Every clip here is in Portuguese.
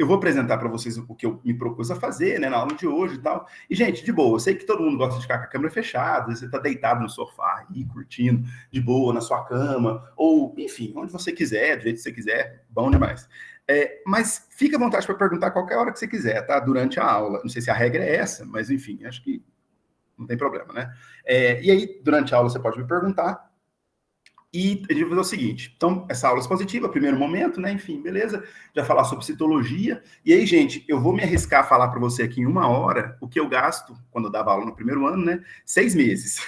eu vou apresentar para vocês o que eu me propus a fazer, né, na aula de hoje e tal. E, gente, de boa, eu sei que todo mundo gosta de ficar com a câmera fechada, você está deitado no sofá aí, curtindo, de boa, na sua cama, ou, enfim, onde você quiser, do jeito que você quiser, bom demais. Mas fica à vontade para perguntar qualquer hora que você quiser, tá? Durante a aula. Não sei se a regra é essa, mas, enfim, acho que não tem problema, né? E aí, durante a aula, você pode me perguntar. E a gente vai fazer o seguinte, então, essa aula expositiva, primeiro momento, né, enfim, beleza, já falar sobre citologia, e aí, gente, eu vou me arriscar a falar para você aqui em 1 hora o que eu gasto, quando eu dava aula no primeiro ano, né, 6 meses,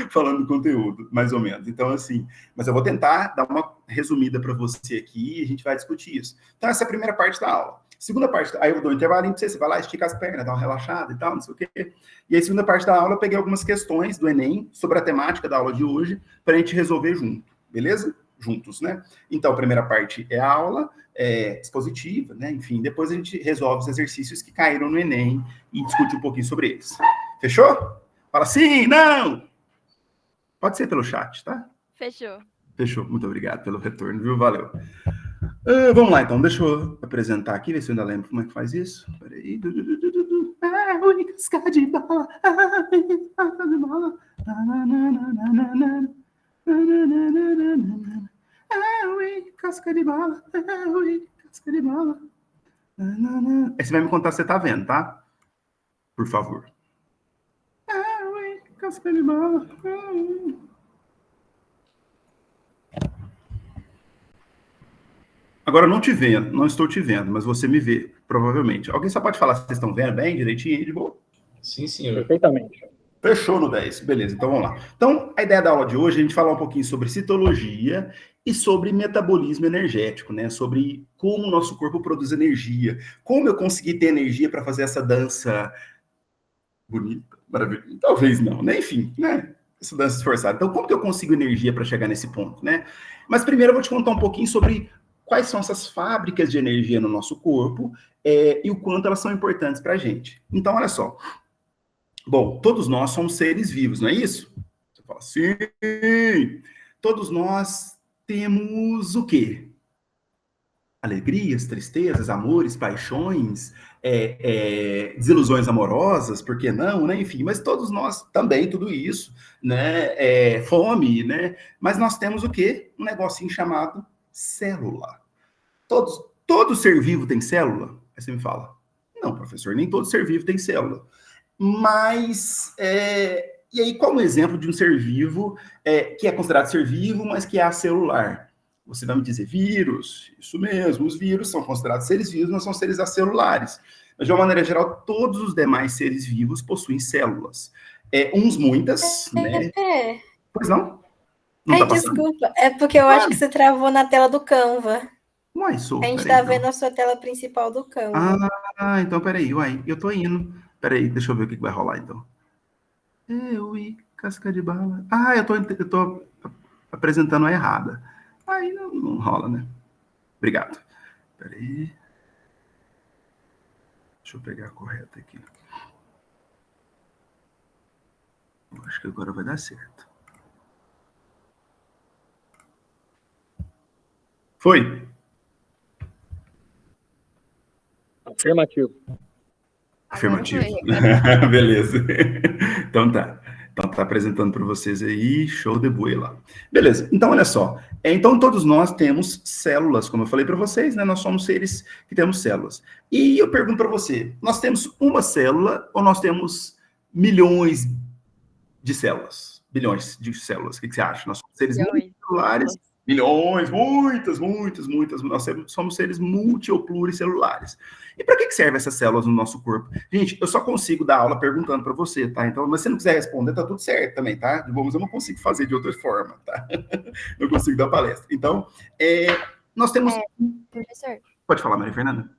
falando do conteúdo, mais ou menos, então, assim, mas eu vou tentar dar uma resumida para você aqui, e a gente vai discutir isso. Então, essa é a primeira parte da aula. Segunda parte, aí eu dou um intervalinho para você vai lá, estica as pernas, dá uma relaxada e tal, não sei o quê. E aí, segunda parte da aula, eu peguei algumas questões do Enem sobre a temática da aula de hoje, para a gente resolver junto, beleza? Juntos, né? Então, a primeira parte é a aula expositiva, né? Enfim, depois a gente resolve os exercícios que caíram no Enem e discute um pouquinho sobre eles. Fechou? Fala sim, não! Pode ser pelo chat, tá? Fechou. Fechou, muito obrigado pelo retorno, viu? Valeu. Vamos lá, então, deixa eu apresentar aqui, ver se eu ainda lembro como é que faz isso. Peraí. Ui, casca de bola. Casca de bola. Ui, casca de bola. Ui, casca de bola. Aí você vai me contar se você tá vendo, tá? Por favor. Ui, casca de bola. Agora eu não te vendo, não estou te vendo, mas você me vê, provavelmente. Alguém só pode falar se vocês estão vendo bem, direitinho, de boa? Sim, senhor. Perfeitamente. Fechou no 10, beleza, então vamos lá. Então, a ideia da aula de hoje é a gente falar um pouquinho sobre citologia e sobre metabolismo energético, né? Sobre como o nosso corpo produz energia, como eu consegui ter energia para fazer essa dança bonita, maravilhosa. Talvez não, né? Enfim, né? Essa dança esforçada. Então, como que eu consigo energia para chegar nesse ponto, né? Mas primeiro eu vou te contar um pouquinho sobre quais são essas fábricas de energia no nosso corpo e o quanto elas são importantes para a gente. Então, olha só. Bom, todos nós somos seres vivos, não é isso? Você fala, sim! Todos nós temos o quê? Alegrias, tristezas, amores, paixões, desilusões amorosas, por que não, né? Enfim, mas todos nós também, tudo isso, né? Fome, né? Mas nós temos o quê? Um negocinho chamado célula. Todo ser vivo tem célula? Aí você me fala, não, professor, nem todo ser vivo tem célula. Mas, e aí, qual é um exemplo de um ser vivo que é considerado ser vivo, mas que é acelular? Você vai me dizer vírus, isso mesmo, os vírus são considerados seres vivos, mas são seres acelulares. Mas, de uma maneira geral, todos os demais seres vivos possuem células. Uns muitas, né? Pois não? Não Ai, tá passando? desculpa, é porque eu acho que você travou na tela do Canva. Uai, sou. A gente Peraí, tá então. vendo a sua tela principal do Canva. Então peraí, uai, eu tô indo. Peraí, deixa eu ver o que vai rolar, então. Casca de bala. Eu tô apresentando a errada. Aí não rola, né? Obrigado. Peraí. Deixa eu pegar a correta aqui. Eu acho que agora vai dar certo. Foi? Afirmativo. Afirmativo. Beleza. Então tá. Então tá apresentando para vocês aí, show de bola. Beleza. Então olha só. Então todos nós temos células, como eu falei para vocês, né? Nós somos seres que temos células. E eu pergunto para você, nós temos uma célula ou nós temos milhões de células? Bilhões de células. O que você acha? Nós somos seres multicelulares. Milhões, muitas. Nós somos seres multi ou pluricelulares. E para que servem essas células no nosso corpo? Gente, eu só consigo dar aula perguntando para você, tá? Então, mas se você não quiser responder, tá tudo certo também, tá? Mas eu não consigo fazer de outra forma, tá? Eu consigo dar palestra. Então, nós temos... Professor. Pode falar, Maria Fernanda?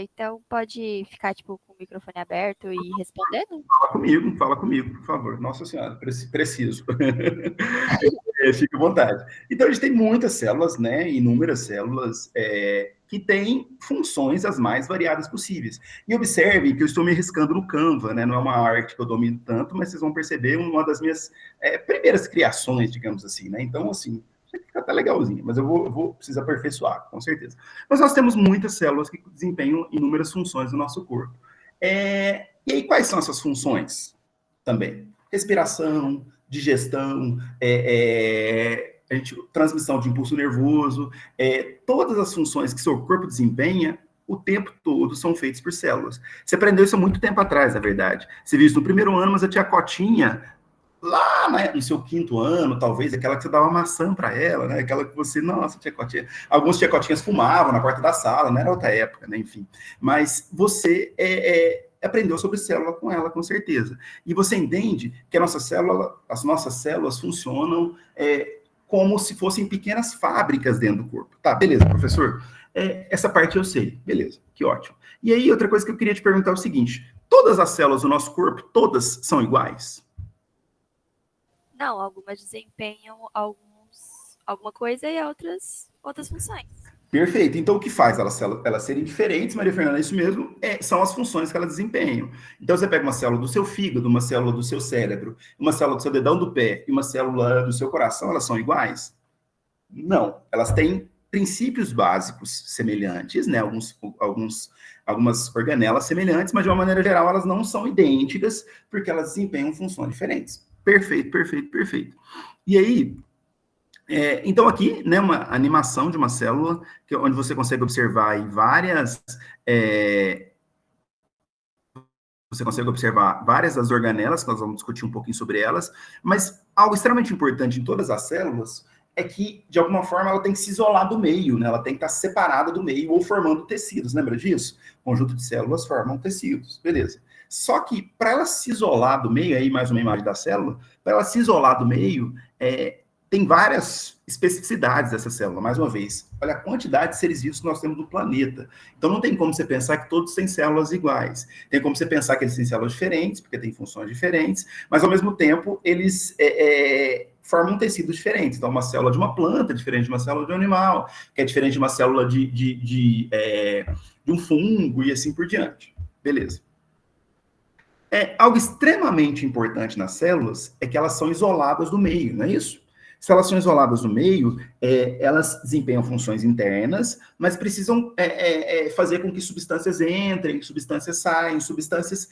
Então pode ficar, tipo, com o microfone aberto e respondendo? Fala comigo, por favor. Nossa Senhora, preciso. Fique à vontade. Então, a gente tem muitas células, né? Inúmeras células que têm funções as mais variadas possíveis. E observem que eu estou me arriscando no Canva, né? Não é uma arte que eu domino tanto, mas vocês vão perceber uma das minhas primeiras criações, digamos assim, né? Então, assim, fica até legalzinho, mas eu vou precisar aperfeiçoar, com certeza. Mas nós temos muitas células que desempenham inúmeras funções no nosso corpo. E aí, quais são essas funções também? Respiração, digestão, transmissão de impulso nervoso, todas as funções que seu corpo desempenha, o tempo todo são feitas por células. Você aprendeu isso há muito tempo atrás, na verdade. Você viu isso no primeiro ano, mas a tia Cotinha, lá no seu 5º ano, talvez, aquela que você dava maçã para ela, né? Aquela que você, nossa, tia Cotinha. Alguns tia Cotinhas fumavam na porta da sala, não era outra época, né? Enfim. Mas você aprendeu sobre célula com ela, com certeza. E você entende que as nossas células funcionam como se fossem pequenas fábricas dentro do corpo. Tá, beleza, professor. Essa parte eu sei. Beleza, que ótimo. E aí, outra coisa que eu queria te perguntar é o seguinte: todas as células do nosso corpo, todas são iguais? Não, algumas desempenham alguma coisa e outras funções. Perfeito. Então, o que faz elas serem diferentes, Maria Fernanda, é isso mesmo, são as funções que elas desempenham. Então, você pega uma célula do seu fígado, uma célula do seu cérebro, uma célula do seu dedão do pé e uma célula do seu coração, elas são iguais? Não. Elas têm princípios básicos semelhantes, né? Algumas organelas semelhantes, mas, de uma maneira geral, elas não são idênticas, porque elas desempenham funções diferentes. Perfeito, perfeito, perfeito. E aí... então, aqui, né, uma animação de uma célula, onde você consegue observar aí várias das organelas, que nós vamos discutir um pouquinho sobre elas, mas algo extremamente importante em todas as células é que, de alguma forma, ela tem que se isolar do meio, né? Ela tem que estar separada do meio ou formando tecidos, lembra disso? O conjunto de células formam tecidos, beleza. Só que, para ela se isolar do meio, aí mais uma imagem da célula, para ela se isolar do meio, tem várias especificidades dessa célula, mais uma vez. Olha a quantidade de seres vivos que nós temos no planeta. Então, não tem como você pensar que todos têm células iguais. Tem como você pensar que eles têm células diferentes, porque têm funções diferentes, mas, ao mesmo tempo, eles formam tecidos diferentes. Então, uma célula de uma planta é diferente de uma célula de um animal, que é diferente de uma célula de um fungo e assim por diante. Beleza. Algo extremamente importante nas células é que elas são isoladas do meio, não é isso? Se elas são isoladas do meio, elas desempenham funções internas, mas precisam fazer com que substâncias entrem, substâncias saiam, substâncias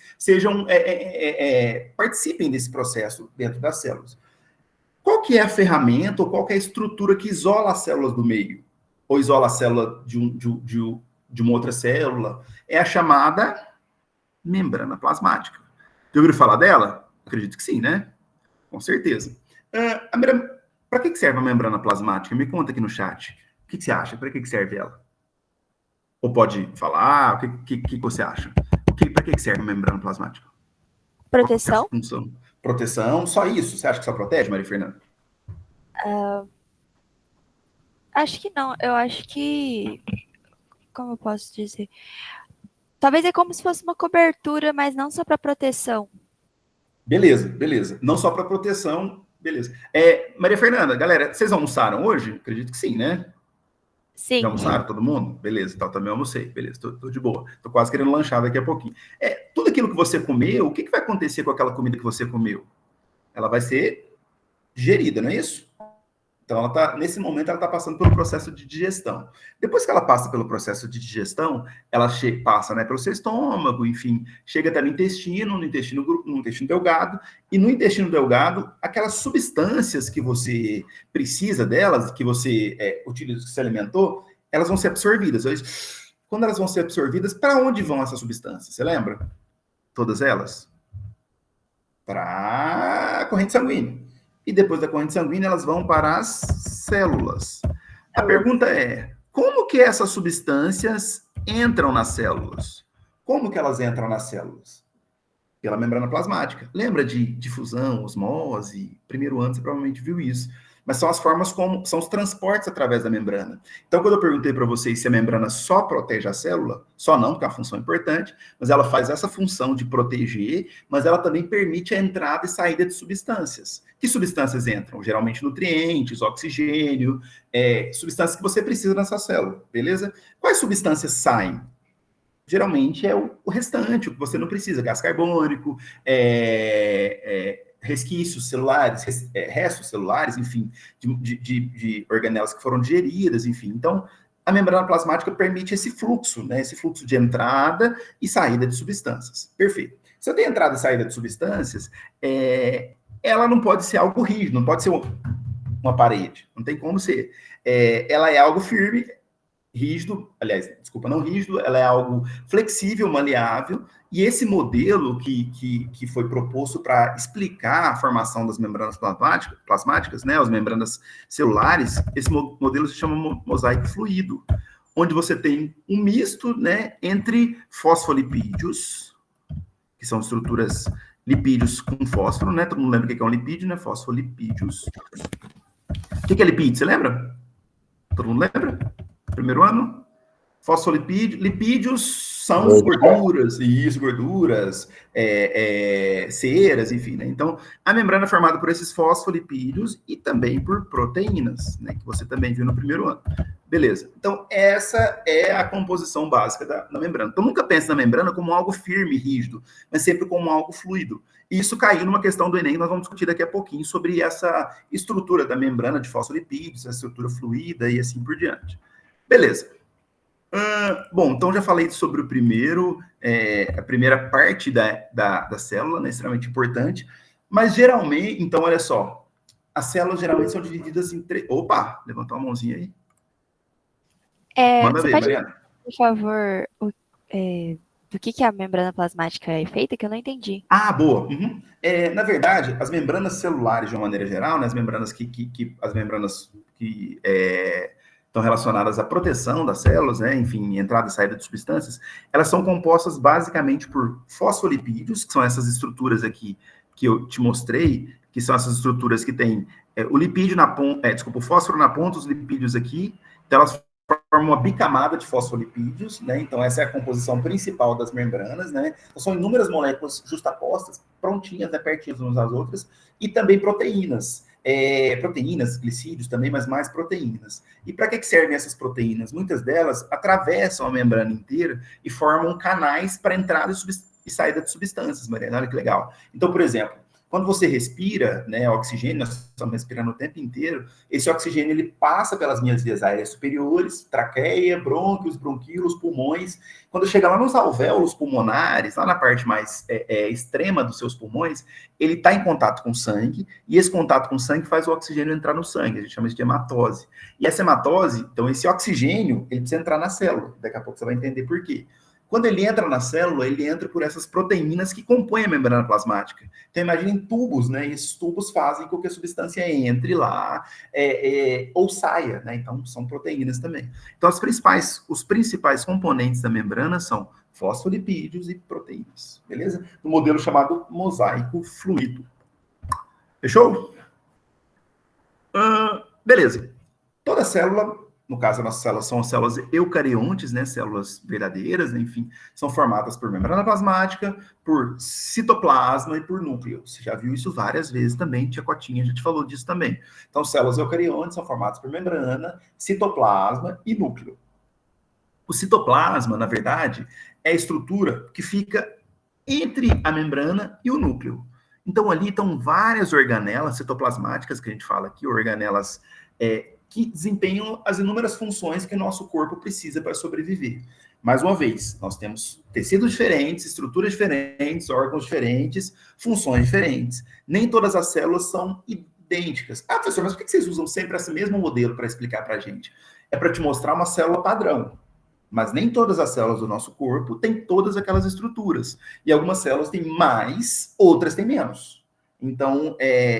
participem desse processo dentro das células. Qual que é a ferramenta ou qual que é a estrutura que isola as células do meio? Ou isola a célula de uma outra célula? É a chamada membrana plasmática. Já ouviram falar dela? Acredito que sim, né? Com certeza. Para que serve a membrana plasmática? Me conta aqui no chat. O que você acha? Para que serve ela? Ou pode falar? O que você acha? Para que serve a membrana plasmática? Proteção? Proteção, só isso? Você acha que só protege, Maria Fernanda? Acho que não. Eu acho que... Como eu posso dizer? Talvez é como se fosse uma cobertura, mas não só para proteção. Beleza, beleza. Não só para proteção, beleza. Maria Fernanda, galera, vocês almoçaram hoje? Acredito que sim, né? Sim. Já almoçaram todo mundo? Beleza, então também almocei. Beleza, tô de boa. Tô quase querendo lanchar daqui a pouquinho. Tudo aquilo que você comeu, o que vai acontecer com aquela comida que você comeu? Ela vai ser digerida, não é isso? Então, nesse momento, ela está passando pelo processo de digestão. Depois que ela passa pelo processo de digestão, ela passa, né, pelo seu estômago, enfim, chega até no intestino delgado, e no intestino delgado, aquelas substâncias que você precisa delas, que você utiliza, que se alimentou, elas vão ser absorvidas. Quando elas vão ser absorvidas, para onde vão essas substâncias? Você lembra? Todas elas? Para a corrente sanguínea. E depois da corrente sanguínea, elas vão para as células. A pergunta é, como que essas substâncias entram nas células? Como que elas entram nas células? Pela membrana plasmática. Lembra de difusão, osmose? Primeiro ano você provavelmente viu isso. Mas são as formas como são os transportes através da membrana. Então, quando eu perguntei para vocês se a membrana só protege a célula, só não, porque é uma função importante, mas ela faz essa função de proteger, mas ela também permite a entrada e saída de substâncias. Que substâncias entram? Geralmente nutrientes, oxigênio, substâncias que você precisa nessa célula, beleza? Quais substâncias saem? Geralmente é o restante, o que você não precisa, gás carbônico, resquícios celulares, restos celulares, enfim, de organelas que foram digeridas, enfim. Então, a membrana plasmática permite esse fluxo, né? Esse fluxo de entrada e saída de substâncias. Perfeito. Se eu tenho entrada e saída de substâncias, ela não pode ser algo rígido, não pode ser uma parede, não tem como ser. Ela é algo firme, rígido, aliás, desculpa, não rígido, ela é algo flexível, maleável, e esse modelo que foi proposto para explicar a formação das membranas plasmáticas, né, as membranas celulares, esse modelo se chama mosaico fluido, onde você tem um misto, né, entre fosfolipídios, que são estruturas lipídios com fósforo, né, todo mundo lembra o que é um lipídio, né, fosfolipídios. O que é lipídio, você lembra? Todo mundo lembra? Primeiro ano? Lipídios são gorduras, gorduras, ceras, enfim, né? Então, a membrana é formada por esses fosfolipídios e também por proteínas, né? Que você também viu no primeiro ano. Beleza. Então, essa é a composição básica da membrana. Então, nunca pense na membrana como algo firme, rígido, mas sempre como algo fluido. E isso caiu numa questão do Enem, nós vamos discutir daqui a pouquinho sobre essa estrutura da membrana de fosfolipídios, essa estrutura fluida e assim por diante. Beleza. Bom, então já falei sobre o primeiro, a primeira parte da célula, né, extremamente importante, mas geralmente, então olha só, as células geralmente são divididas em três... Opa, levantou a mãozinha aí. Manda ver, Mariana. Por favor, do que a membrana plasmática é feita, que eu não entendi. Ah, boa. Uhum. Na verdade, as membranas celulares, de uma maneira geral, né, as membranas que estão relacionadas à proteção das células, né, enfim, entrada e saída de substâncias, elas são compostas basicamente por fosfolipídios, que são essas estruturas aqui que eu te mostrei, que são essas estruturas que têm o lipídio na ponta, o fósforo na ponta, os lipídios aqui, então elas formam uma bicamada de fosfolipídios, né, então essa é a composição principal das membranas, né, então, são inúmeras moléculas justapostas, prontinhas, né, pertinhas umas das outras, e também proteínas, proteínas, glicídios também, mas mais proteínas. E para que servem essas proteínas? Muitas delas atravessam a membrana inteira e formam canais para entrada e saída de substâncias, Mariana, olha que legal. Então, por exemplo, quando você respira, né, oxigênio, nós estamos respirando o tempo inteiro, esse oxigênio ele passa pelas minhas vias aéreas superiores, traqueia, brônquios, bronquíolos, pulmões. Quando chega lá nos alvéolos pulmonares, lá na parte mais extrema dos seus pulmões, ele está em contato com o sangue, e esse contato com o sangue faz o oxigênio entrar no sangue, a gente chama isso de hematose. E essa hematose, então esse oxigênio, ele precisa entrar na célula, daqui a pouco você vai entender por quê. Quando ele entra na célula, ele entra por essas proteínas que compõem a membrana plasmática. Então, imaginem tubos, né? E esses tubos fazem com que a substância entre lá ou saia, né? Então, são proteínas também. Então, os principais componentes da membrana são fosfolipídios e proteínas, beleza? No modelo chamado mosaico fluido. Fechou? Beleza. Toda célula... No caso, as nossas células são células eucariontes, né, células verdadeiras, né, enfim, são formadas por membrana plasmática, por citoplasma e por núcleo. Você já viu isso várias vezes também, tia Cotinha já te falou disso também. Então, células eucariontes são formadas por membrana, citoplasma e núcleo. O citoplasma, na verdade, é a estrutura que fica entre a membrana e o núcleo. Então, ali estão várias organelas citoplasmáticas, que a gente fala aqui, organelas que desempenham as inúmeras funções que o nosso corpo precisa para sobreviver. Mais uma vez, nós temos tecidos diferentes, estruturas diferentes, órgãos diferentes, funções diferentes. Nem todas as células são idênticas. Ah, professor, mas por que vocês usam sempre esse mesmo modelo para explicar para a gente? É para te mostrar uma célula padrão. Mas nem todas as células do nosso corpo têm todas aquelas estruturas. E algumas células têm mais, outras têm menos. Então,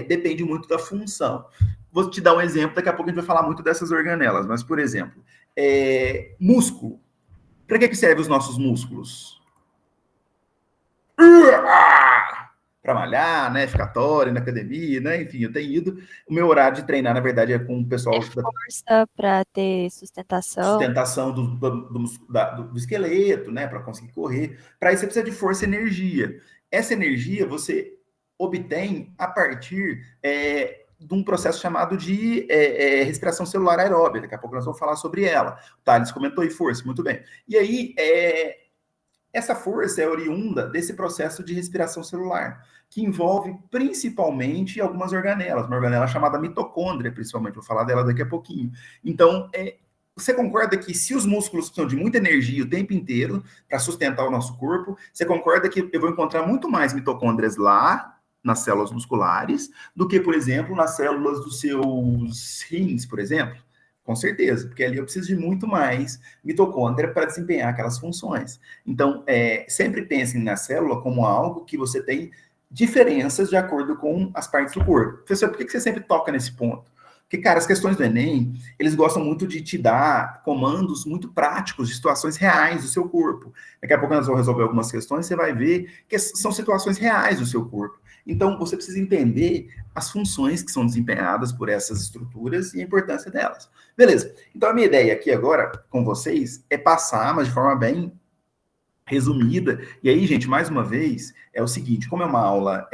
depende muito da função. Vou te dar um exemplo, daqui a pouco a gente vai falar muito dessas organelas, mas, por exemplo, músculo. Para que servem os nossos músculos? Para malhar, né? Ficar toro na academia, né? Enfim, eu tenho ido. O meu horário de treinar, na verdade, é com o pessoal... Força para ter sustentação. Sustentação do esqueleto, né? Para conseguir correr. Para isso, você precisa de força e energia. Essa energia você obtém a partir de um processo chamado de respiração celular aeróbica. Daqui a pouco nós vamos falar sobre ela. O Thales comentou aí, força, muito bem. E aí, Essa força é oriunda desse processo de respiração celular, que envolve principalmente algumas organelas, uma organela chamada mitocôndria, principalmente, vou falar dela daqui a pouquinho. Então, você concorda que se os músculos precisam de muita energia o tempo inteiro para sustentar o nosso corpo, você concorda que eu vou encontrar muito mais mitocôndrias lá, nas células musculares, do que, por exemplo, nas células dos seus rins, por exemplo? Com certeza, porque ali eu preciso de muito mais mitocôndria para desempenhar aquelas funções. Então, sempre pensem na célula como algo que você tem diferenças de acordo com as partes do corpo. Professor, por que você sempre toca nesse ponto? Porque, cara, as questões do Enem, eles gostam muito de te dar comandos muito práticos, de situações reais do seu corpo. Daqui a pouco nós vamos resolver algumas questões, você vai ver que são situações reais do seu corpo. Então, você precisa entender as funções que são desempenhadas por essas estruturas e a importância delas. Beleza. Então, a minha ideia aqui agora com vocês é passar, mas de forma bem resumida. E aí, gente, mais uma vez, é o seguinte, como é uma aula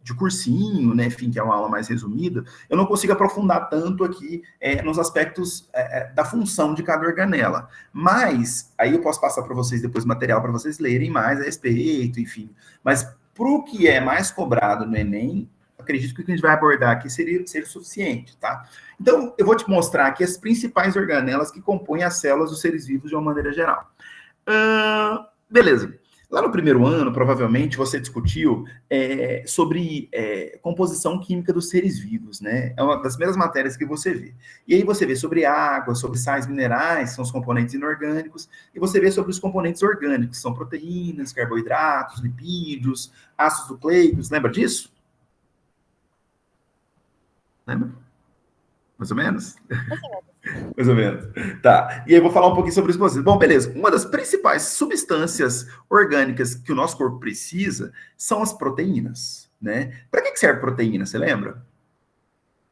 de cursinho, né, enfim, que é uma aula mais resumida, eu não consigo aprofundar tanto aqui nos aspectos da função de cada organela. Mas, aí eu posso passar para vocês depois material para vocês lerem mais a respeito, enfim. Mas, para o que é mais cobrado no Enem, acredito que o que a gente vai abordar aqui seria suficiente, tá? Então, eu vou te mostrar aqui as principais organelas que compõem as células dos seres vivos de uma maneira geral. Beleza. Lá no primeiro ano, provavelmente, você discutiu sobre composição química dos seres vivos, né? É uma das primeiras matérias que você vê. E aí você vê sobre água, sobre sais minerais, que são os componentes inorgânicos, e você vê sobre os componentes orgânicos, que são proteínas, carboidratos, lipídios, ácidos nucleicos. Lembra disso? Lembra? Mais ou menos? Mais ou menos. Tá. E aí eu vou falar um pouquinho sobre isso para vocês. Bom, beleza. Uma das principais substâncias orgânicas que o nosso corpo precisa são as proteínas, né? Para que serve proteína? Você lembra?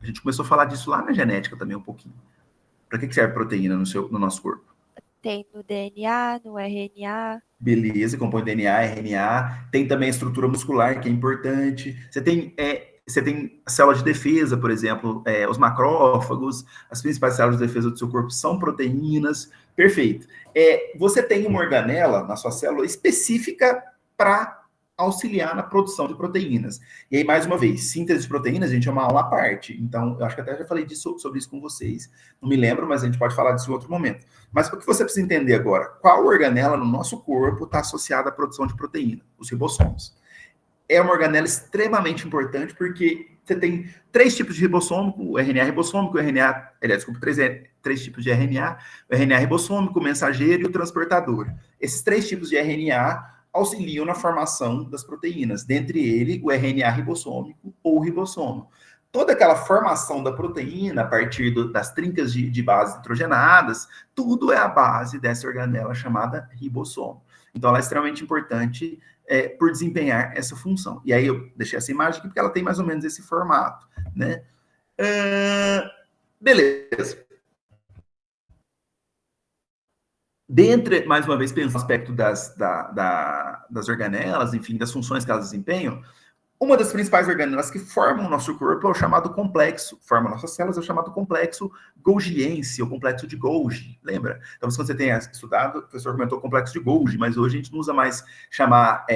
A gente começou a falar disso lá na genética também um pouquinho. Para que serve proteína no nosso corpo? Tem no DNA, no RNA. Beleza, compõe DNA, RNA. Tem também a estrutura muscular, que é importante. Você tem a célula de defesa, por exemplo, os macrófagos, as principais células de defesa do seu corpo são proteínas. Perfeito. Você tem uma organela na sua célula específica para auxiliar na produção de proteínas. E aí, mais uma vez, síntese de proteínas, gente, é uma aula à parte. Então, eu acho que até já falei sobre isso com vocês. Não me lembro, mas a gente pode falar disso em outro momento. Mas o que você precisa entender agora? Qual organela no nosso corpo está associada à produção de proteína? Os ribossomos. É uma organela extremamente importante porque você tem 3 tipos de ribossomo, o RNA ribossômico, o RNA, três tipos de RNA, o RNA ribossômico, o mensageiro e o transportador. Esses 3 tipos de RNA auxiliam na formação das proteínas, dentre ele o RNA ribossômico ou o ribossomo. Toda aquela formação da proteína a partir das trincas de bases nitrogenadas, tudo é a base dessa organela chamada ribossomo. Então, ela é extremamente importante por desempenhar essa função. E aí eu deixei essa imagem aqui porque ela tem mais ou menos esse formato, né? Beleza. Dentre, mais uma vez, pensando no aspecto das organelas, enfim, das funções que elas desempenham, uma das principais organelas que formam o nosso corpo é o chamado complexo, formam nossas células, é o chamado complexo golgiense, ou complexo de Golgi, lembra? Então, quando você tenha estudado, o professor comentou complexo de Golgi, mas hoje a gente não usa mais chamar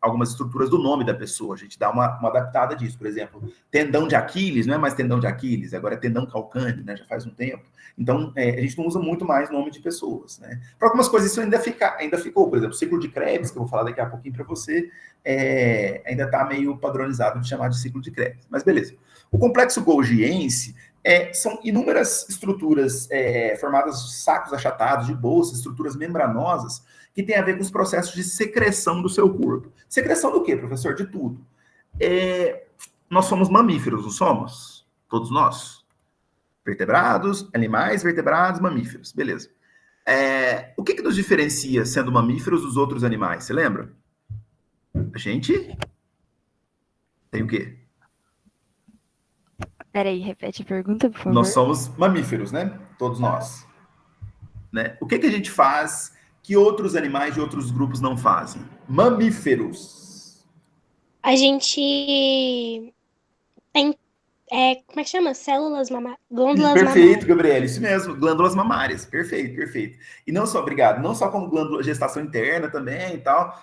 algumas estruturas do nome da pessoa, a gente dá uma adaptada disso, por exemplo, tendão de Aquiles, não é mais tendão de Aquiles, agora é tendão calcâneo, né, já faz um tempo. Então, a gente não usa muito mais nome de pessoas, né? Para algumas coisas isso ainda ficou, por exemplo, o ciclo de Krebs, que eu vou falar daqui a pouquinho para você, ainda está meio padronizado de chamar de ciclo de Krebs, mas beleza. O complexo golgiense são inúmeras estruturas formadas de sacos achatados, de bolsas, estruturas membranosas, que tem a ver com os processos de secreção do seu corpo. Secreção do quê, professor? De tudo. Nós somos mamíferos, não somos? Todos nós? Vertebrados, animais, vertebrados, mamíferos. Beleza. O que nos diferencia, sendo mamíferos, dos outros animais? Você lembra? A gente tem o quê? Peraí, repete a pergunta, por favor. Nós somos mamíferos, né? Todos nós. Né? O que a gente faz que outros animais de outros grupos não fazem? Mamíferos. A gente Como é que chama? Glândulas Perfeito, mamárias. Gabriela, isso mesmo, glândulas mamárias, perfeito, perfeito. E não só, obrigado, não só como glândula, gestação interna também e tal,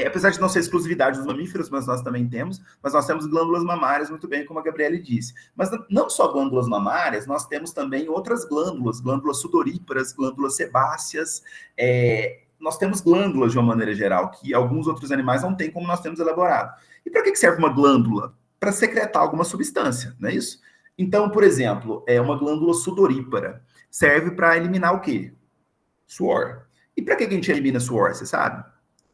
apesar de não ser exclusividade dos mamíferos, mas nós também temos, mas nós temos glândulas mamárias, muito bem, como a Gabriela disse. Mas não só glândulas mamárias, nós temos também outras glândulas sudoríparas, glândulas sebáceas, nós temos glândulas de uma maneira geral, que alguns outros animais não têm como nós temos elaborado. E para que serve uma glândula? Para secretar alguma substância, não é isso? Então, por exemplo, uma glândula sudorípara serve para eliminar o quê? Suor. E para que a gente elimina suor, você sabe?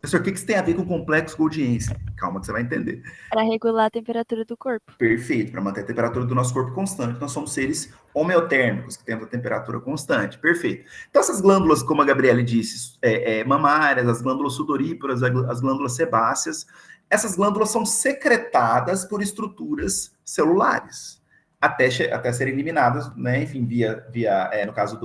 Professor, o que isso tem a ver com complexo Golgiense? Calma que você vai entender. Para regular a temperatura do corpo. Perfeito, para manter a temperatura do nosso corpo constante. Nós somos seres homeotérmicos, que temos a temperatura constante. Perfeito. Então, essas glândulas, como a Gabriela disse, mamárias, as glândulas sudoríparas, as glândulas sebáceas, essas glândulas são secretadas por estruturas celulares. Até serem eliminadas, né, enfim, no caso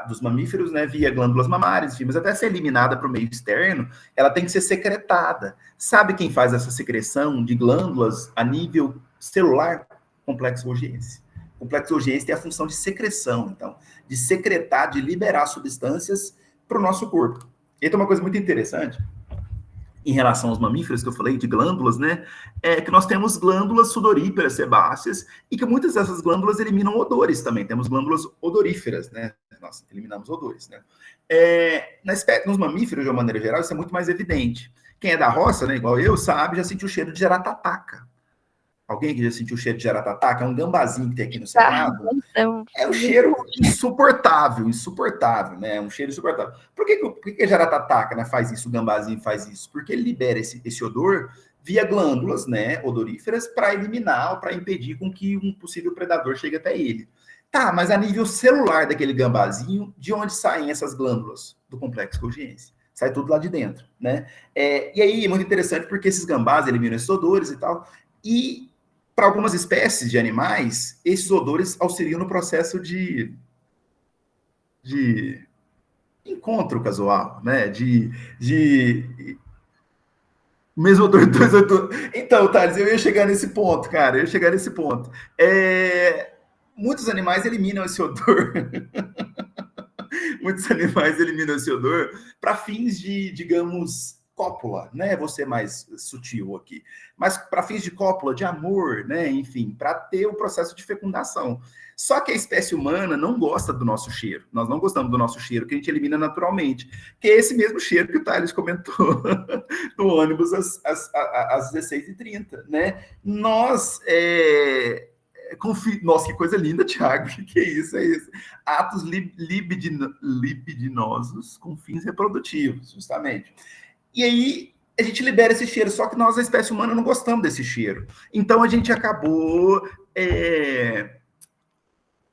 dos mamíferos, né, via glândulas mamárias, enfim, mas até ser eliminada para o meio externo, ela tem que ser secretada. Sabe quem faz essa secreção de glândulas a nível celular? Complexo Golgiense. O complexo Golgiense tem a função de secreção, então, de secretar, de liberar substâncias para o nosso corpo. E tem uma coisa muito interessante, em relação aos mamíferos, que eu falei, de glândulas, né, que nós temos glândulas sudoríparas, sebáceas, e que muitas dessas glândulas eliminam odores também. Temos glândulas odoríferas, né, nós eliminamos odores, né. Nos mamíferos, de uma maneira geral, isso é muito mais evidente. Quem é da roça, né, igual eu, sabe, já sentiu o cheiro de jarataca. Alguém que já sentiu o cheiro de jarataca? É um gambazinho que tem aqui no Cerrado. É um cheiro insuportável, né? É um cheiro insuportável. Por que a jarataca, né, faz isso, o gambazinho faz isso? Porque ele libera esse odor via glândulas, né, odoríferas, para eliminar ou para impedir com que um possível predador chegue até ele. Tá, mas a nível celular daquele gambazinho, de onde saem essas glândulas? Do complexo Golgiense. Sai tudo lá de dentro, né? E aí é muito interessante porque esses gambás eliminam esses odores e tal. E para algumas espécies de animais, esses odores auxiliam no processo de encontro casual, né? Mesmo odor dois odores. Então, Thales, eu ia chegar nesse ponto, cara. Muitos animais eliminam esse odor. Muitos animais eliminam esse odor para fins de, digamos, cópula, né? Vou ser mais sutil aqui. Mas para fins de cópula, de amor, né? Enfim, para ter o processo de fecundação. Só que a espécie humana não gosta do nosso cheiro. Nós não gostamos do nosso cheiro, que a gente elimina naturalmente. Que é esse mesmo cheiro que o Thales comentou no ônibus às 16h30, né? Nossa, que coisa linda, Thiago. Que é isso? Atos libidinosos com fins reprodutivos, justamente. E aí a gente libera esse cheiro, só que nós, a espécie humana, não gostamos desse cheiro. Então a gente acabou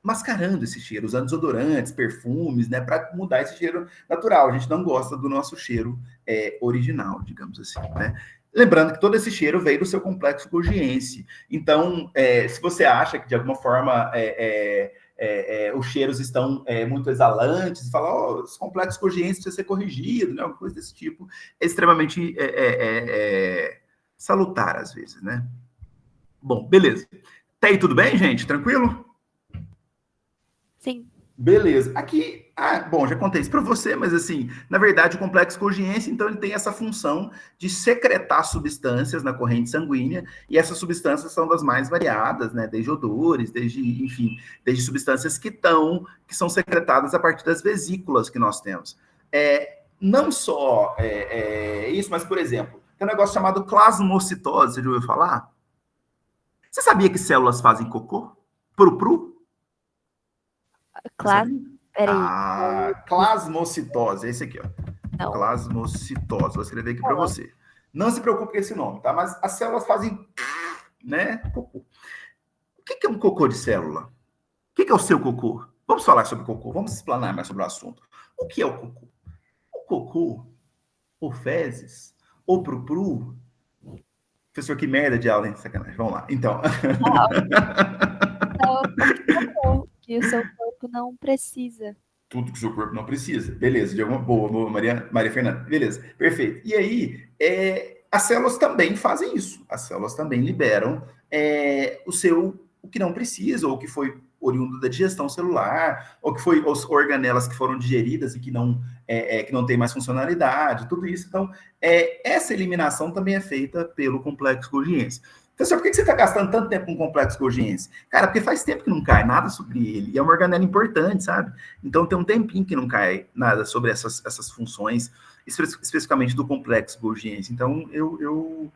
mascarando esse cheiro, usando desodorantes, perfumes, né, para mudar esse cheiro natural. A gente não gosta do nosso cheiro original, digamos assim, né? Lembrando que todo esse cheiro veio do seu complexo Golgiense. Então, se você acha que de alguma forma os cheiros estão muito exalantes, fala, os complexos Golgiense precisa ser corrigido, né? Alguma coisa desse tipo, é extremamente salutar às vezes, né? Bom, beleza. Tá aí tudo bem, gente? Tranquilo? Sim. Beleza. Aqui, bom, já contei isso para você, mas assim, na verdade, o complexo Golgiense, então, ele tem essa função de secretar substâncias na corrente sanguínea, e essas substâncias são das mais variadas, né? Desde odores, desde substâncias que são secretadas a partir das vesículas que nós temos. Não só isso, mas, por exemplo, tem um negócio chamado plasmocitose, você já ouviu falar? Você sabia que células fazem cocô? Pru-pru? Plasmocitose, é esse aqui, ó. Não. Plasmocitose, vou escrever aqui para você. Não se preocupe com esse nome, tá? Mas as células fazem, né, cocô. O que é um cocô de célula? O que é o seu cocô? Vamos falar sobre cocô, vamos explanar mais sobre o assunto. O que é o cocô? O cocô, ou fezes, ou pru-pru. Professor, que merda de aula, hein? Sacanagem. Vamos lá. Então. Que o seu corpo não precisa. Tudo que o seu corpo não precisa. Beleza, de alguma boa, Maria Fernanda. Beleza, perfeito. E aí, as células também fazem isso. As células também liberam o que não precisa, ou que foi oriundo da digestão celular, ou que foi as organelas que foram digeridas e que não tem mais funcionalidade, tudo isso. Então, essa eliminação também é feita pelo complexo Golgiense. Professor, por que você está gastando tanto tempo com o complexo Golgiense? Cara, porque faz tempo que não cai nada sobre ele, e é uma organela importante, sabe? Então, tem um tempinho que não cai nada sobre essas funções, especificamente do complexo Golgiense. Então, eu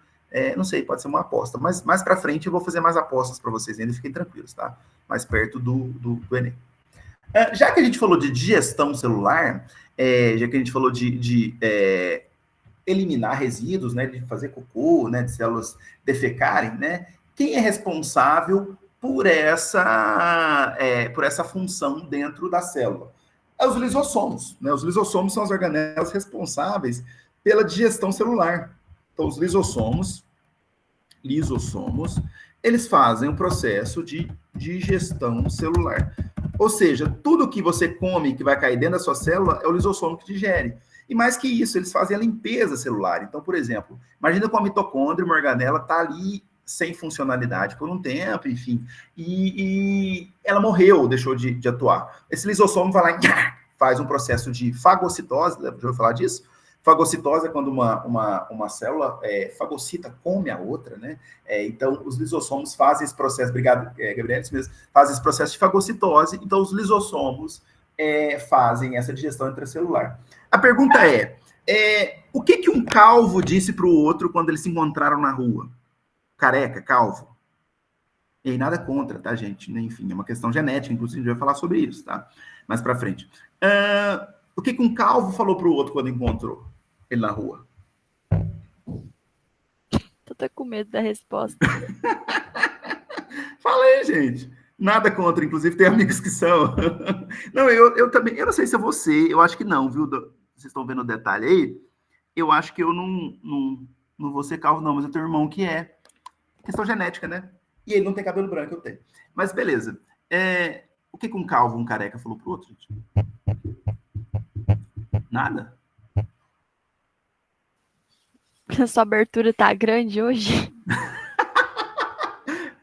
não sei, pode ser uma aposta, mas mais para frente eu vou fazer mais apostas para vocês ainda, fiquem tranquilos, tá? Mais perto do Enem. Já que a gente falou de digestão celular, já que a gente falou de eliminar resíduos, né, de fazer cocô, né, de células defecarem, né, quem é responsável por essa função dentro da célula? Os lisossomos, né? Os lisossomos são as organelas responsáveis pela digestão celular. Então, os lisossomos, eles fazem o processo de digestão celular. Ou seja, tudo que você come que vai cair dentro da sua célula é o lisossomo que digere. E mais que isso, eles fazem a limpeza celular. Então, por exemplo, imagina que uma mitocôndria, uma organela, está ali sem funcionalidade por um tempo, enfim, e ela morreu, deixou de atuar. Esse lisossomo vai lá e faz um processo de fagocitose, já ouviu falar disso? Fagocitose é quando uma célula fagocita, come a outra, né? Então, os lisossomos fazem esse processo, obrigado, Gabriel, isso mesmo, fazem esse processo de fagocitose, então os lisossomos fazem essa digestão intracelular. A pergunta o que um calvo disse para o outro quando eles se encontraram na rua? Careca, calvo? E aí, nada contra, tá, gente? Enfim, é uma questão genética, inclusive, a gente vai falar sobre isso, tá? Mais para frente. O que um calvo falou para o outro quando encontrou ele na rua? Tô até com medo da resposta. Fala aí, gente. Nada contra, inclusive tem amigos que são. Não, eu também, eu não sei se é você, eu acho que não, viu? Vocês estão vendo o detalhe aí? Eu acho que eu não vou ser calvo, não, mas eu tenho um irmão que é. Questão genética, né? E ele não tem cabelo branco, eu tenho. Mas beleza. O que um calvo, um careca falou pro outro, gente? Nada? Sua abertura tá grande hoje?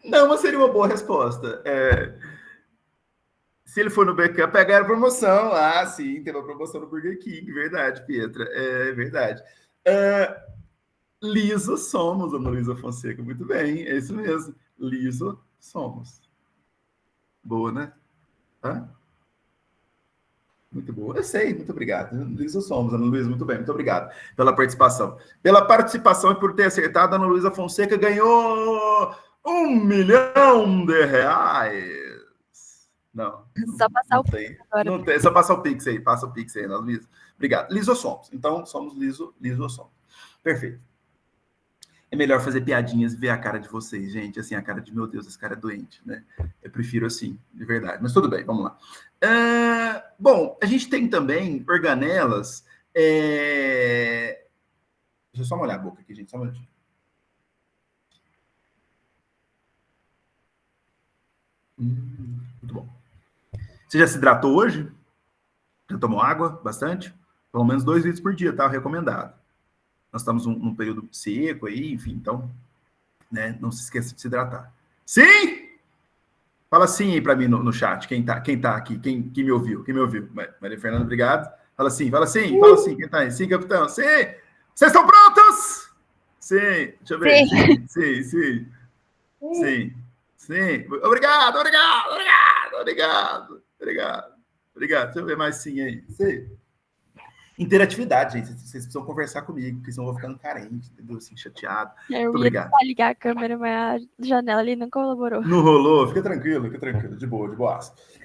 Não, mas seria uma boa resposta. Se ele for no backup, pegaram promoção. Ah, sim, teve uma promoção no Burger King. Verdade, Pietra. É verdade. Lisossomos, Ana Luísa Fonseca. Muito bem, é isso mesmo. Lisossomos. Boa, né? Muito boa. Eu sei, muito obrigado. Lisossomos, Ana Luísa, muito bem. Muito obrigado pela participação. Pela participação e por ter acertado, Ana Luísa Fonseca ganhou R$1 milhão. Não. Só passar não o tem. Pix agora. Não tem. Só passa o Pix aí. Passa o Pix aí, Ana Luísa. Obrigado. Lisossomos. Então, somos lisossomos. Perfeito. É melhor fazer piadinhas e ver a cara de vocês, gente. Assim, a cara de, meu Deus, esse cara é doente, né? Eu prefiro assim, de verdade. Mas tudo bem, vamos lá. Bom, a gente tem também organelas. Deixa eu só molhar a boca aqui, gente. Só um minutinho. Muito bom. Você já se hidratou hoje? Já tomou água? Bastante? Pelo menos 2 litros por dia, tá? Recomendado. Nós estamos num período seco aí, enfim, então, né, não se esqueça de se hidratar. Sim! Fala sim aí para mim no chat, quem tá aqui, quem me ouviu, Maria Fernanda, obrigado. Fala sim, quem tá aí? Sim, capitão, sim! Vocês estão prontos? Sim, deixa eu ver. Sim. Obrigado. Deixa eu ver mais sim aí. Sim. Interatividade, gente. Vocês precisam conversar comigo, porque senão eu vou ficando carente, entendeu? Assim, chateado. Eu Muito ia obrigado. tentar ligar a câmera, mas a janela ali não colaborou. Não rolou? Fica tranquilo, de boa.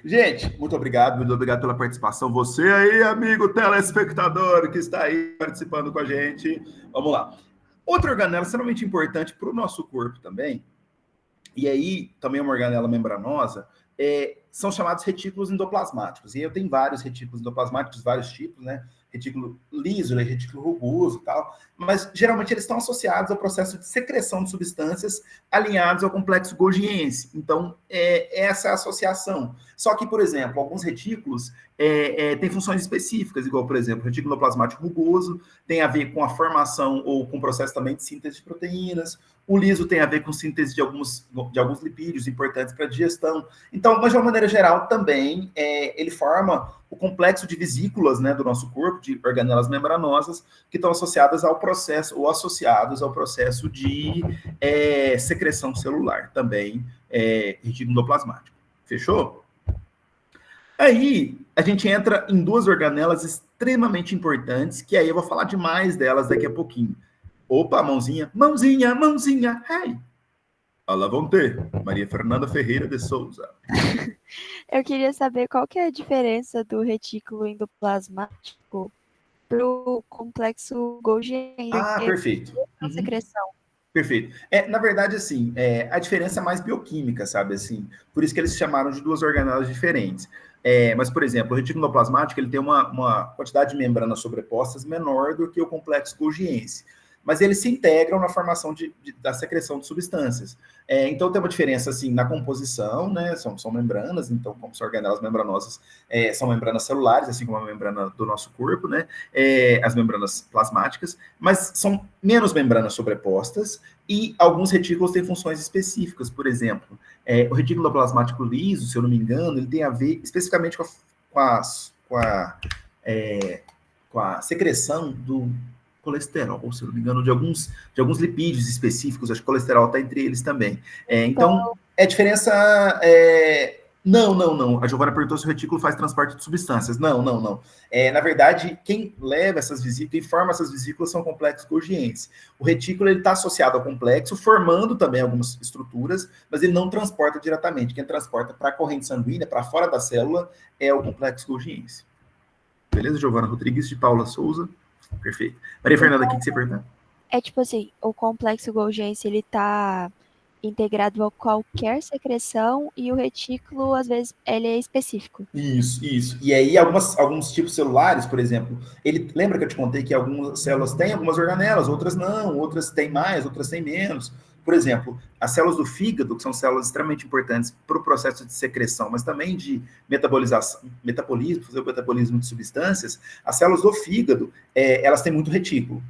Gente, muito obrigado pela participação. Você aí, amigo telespectador, que está aí participando com a gente. Vamos lá. Outra organela extremamente importante para o nosso corpo também, e aí também é uma organela membranosa, são chamados retículos endoplasmáticos. E eu tenho vários retículos endoplasmáticos, vários tipos, né? Retículo liso, retículo rugoso e tal, mas geralmente eles estão associados ao processo de secreção de substâncias alinhados ao complexo Golgiense. Então, essa é a associação. Só que, por exemplo, alguns retículos, tem funções específicas, igual, por exemplo, retículo plasmático rugoso tem a ver com a formação ou com o processo também de síntese de proteínas. O liso tem a ver com síntese de alguns lipídios importantes para a digestão. Então, mas de uma maneira geral, também ele forma o complexo de vesículas, né, do nosso corpo, de organelas membranosas, que estão associadas ao processo, ou associados ao processo de secreção celular, também retículo endoplasmático. Fechou? Aí, a gente entra em duas organelas extremamente importantes, que aí eu vou falar demais delas daqui a pouquinho. Opa, mãozinha, mãozinha, mãozinha, hey! Olá, vão ter. Maria Fernanda Ferreira de Souza. Eu queria saber qual que é a diferença do retículo endoplasmático para o complexo Golgi. Perfeito. Secreção. Perfeito. Na verdade, assim, a diferença é mais bioquímica, sabe, assim, por isso que eles se chamaram de duas organelas diferentes. Mas, por exemplo, o retículo endoplasmático, ele tem uma quantidade de membranas sobrepostas menor do que o complexo golgiense, mas eles se integram na formação da secreção de substâncias. Então, tem uma diferença, assim, na composição, né, são membranas, então, como são organelas membranosas, são membranas celulares, assim como a membrana do nosso corpo, né, as membranas plasmáticas, mas são menos membranas sobrepostas, e alguns retículos têm funções específicas. Por exemplo, o retículo plasmático liso, se eu não me engano, ele tem a ver especificamente com a secreção do colesterol, se eu não me engano, de alguns lipídios específicos, acho que o colesterol está entre eles também. Então, é diferença... Não. A Giovana perguntou se o retículo faz transporte de substâncias. Não. Na verdade, quem leva essas vesículas, quem forma essas vesículas são complexos golgienses. O retículo está associado ao complexo, formando também algumas estruturas, mas ele não transporta diretamente. Quem transporta para a corrente sanguínea, para fora da célula, é o complexo golgiense. Beleza, Giovana Rodrigues de Paula Souza? Perfeito. Maria Fernanda, o que você pergunta? É tipo assim, o complexo golgiense, ele tá integrado a qualquer secreção e o retículo, às vezes, ele é específico. Isso. E aí, alguns tipos celulares, por exemplo, lembra que eu te contei que algumas células têm algumas organelas, outras não, outras têm mais, outras têm menos. Por exemplo, as células do fígado, que são células extremamente importantes para o processo de secreção, mas também de fazer o metabolismo de substâncias, as células do fígado, elas têm muito retículo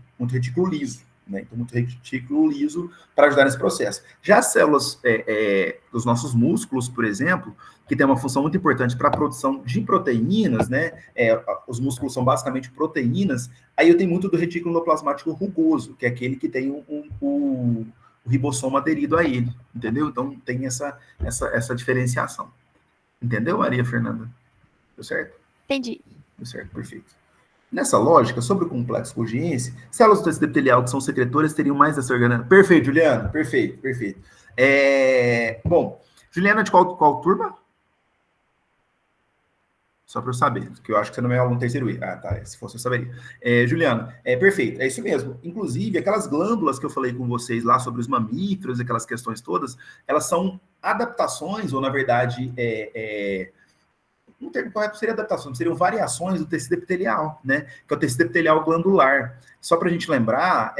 liso. Né? Então, muito retículo liso para ajudar nesse processo. Já as células dos nossos músculos, por exemplo, que tem uma função muito importante para a produção de proteínas, né? Os músculos são basicamente proteínas, aí eu tenho muito do retículo endoplasmático rugoso, que é aquele que tem o ribossomo aderido a ele, entendeu? Então, tem essa diferenciação. Entendeu, Maria Fernanda? Deu certo? Entendi. Deu certo, perfeito. Nessa lógica, sobre o complexo golgiense, células do tecido epitelial que são secretoras teriam mais dessa organela. Perfeito, Juliana. Perfeito. Bom, Juliana, de qual turma? Só para eu saber, porque eu acho que você não é aluno terceiro I. Tá. Se fosse, eu saberia. Juliana, perfeito. É isso mesmo. Inclusive, aquelas glândulas que eu falei com vocês lá sobre os mamíferos, aquelas questões todas, elas são adaptações, ou na verdade, o termo correto seria adaptação, seriam variações do tecido epitelial, né? Que é o tecido epitelial glandular. Só para a gente lembrar,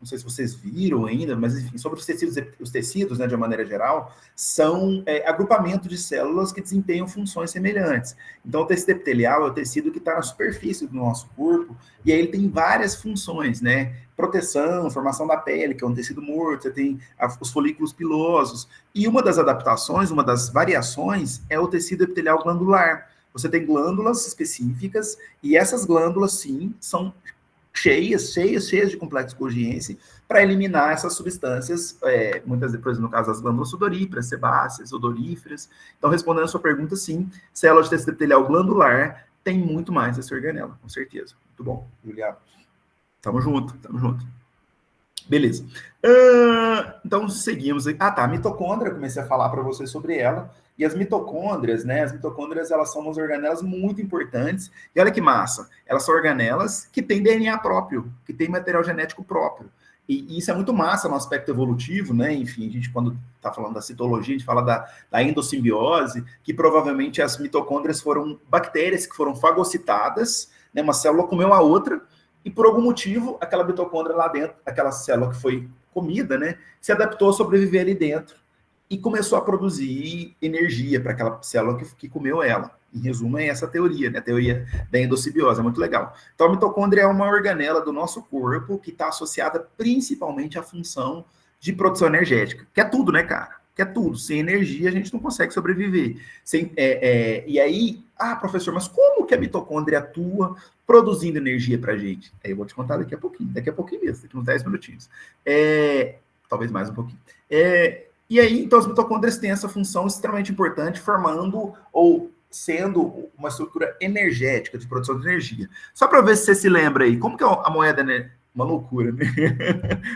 não sei se vocês viram ainda, mas enfim, sobre os tecidos, né, de uma maneira geral, são agrupamento de células que desempenham funções semelhantes. Então, o tecido epitelial é o tecido que está na superfície do nosso corpo, e aí ele tem várias funções, né? Proteção, formação da pele, que é um tecido morto, você tem os folículos pilosos, e uma das adaptações, uma das variações é o tecido epitelial glandular. Você tem glândulas específicas, e essas glândulas, sim, são cheias de complexo golgiense para eliminar essas substâncias, muitas vezes, no caso, as glândulas sudoríparas, sebáceas, odoríferas. Então, respondendo a sua pergunta, sim, células de tecido epitelial glandular tem muito mais essa organela, com certeza. Muito bom, Juliano. Tamo junto. Beleza. Então, seguimos. A mitocôndria, comecei a falar para vocês sobre ela. E as mitocôndrias, né? As mitocôndrias, elas são umas organelas muito importantes. E olha que massa, elas são organelas que têm DNA próprio, que têm material genético próprio. E isso é muito massa no aspecto evolutivo, né? Enfim, a gente, quando está falando da citologia, a gente fala da endossimbiose, que provavelmente as mitocôndrias foram bactérias que foram fagocitadas, né? Uma célula comeu a outra, e por algum motivo, aquela mitocôndria lá dentro, aquela célula que foi comida, né? Se adaptou a sobreviver ali dentro e começou a produzir energia para aquela célula que comeu ela. Em resumo, é essa teoria, né? A teoria da endossimbiose, é muito legal. Então, a mitocôndria é uma organela do nosso corpo que está associada principalmente à função de produção energética, que é tudo, né, cara? Que é tudo. Sem energia, a gente não consegue sobreviver. E aí, professor, mas como que a mitocôndria atua produzindo energia para a gente? Aí eu vou te contar daqui a pouquinho mesmo, daqui uns 10 minutinhos. Talvez mais um pouquinho. E aí, então, as mitocôndrias têm essa função extremamente importante, formando ou sendo uma estrutura energética de produção de energia. Só para ver se você se lembra aí, como que a moeda, né? Uma loucura, né?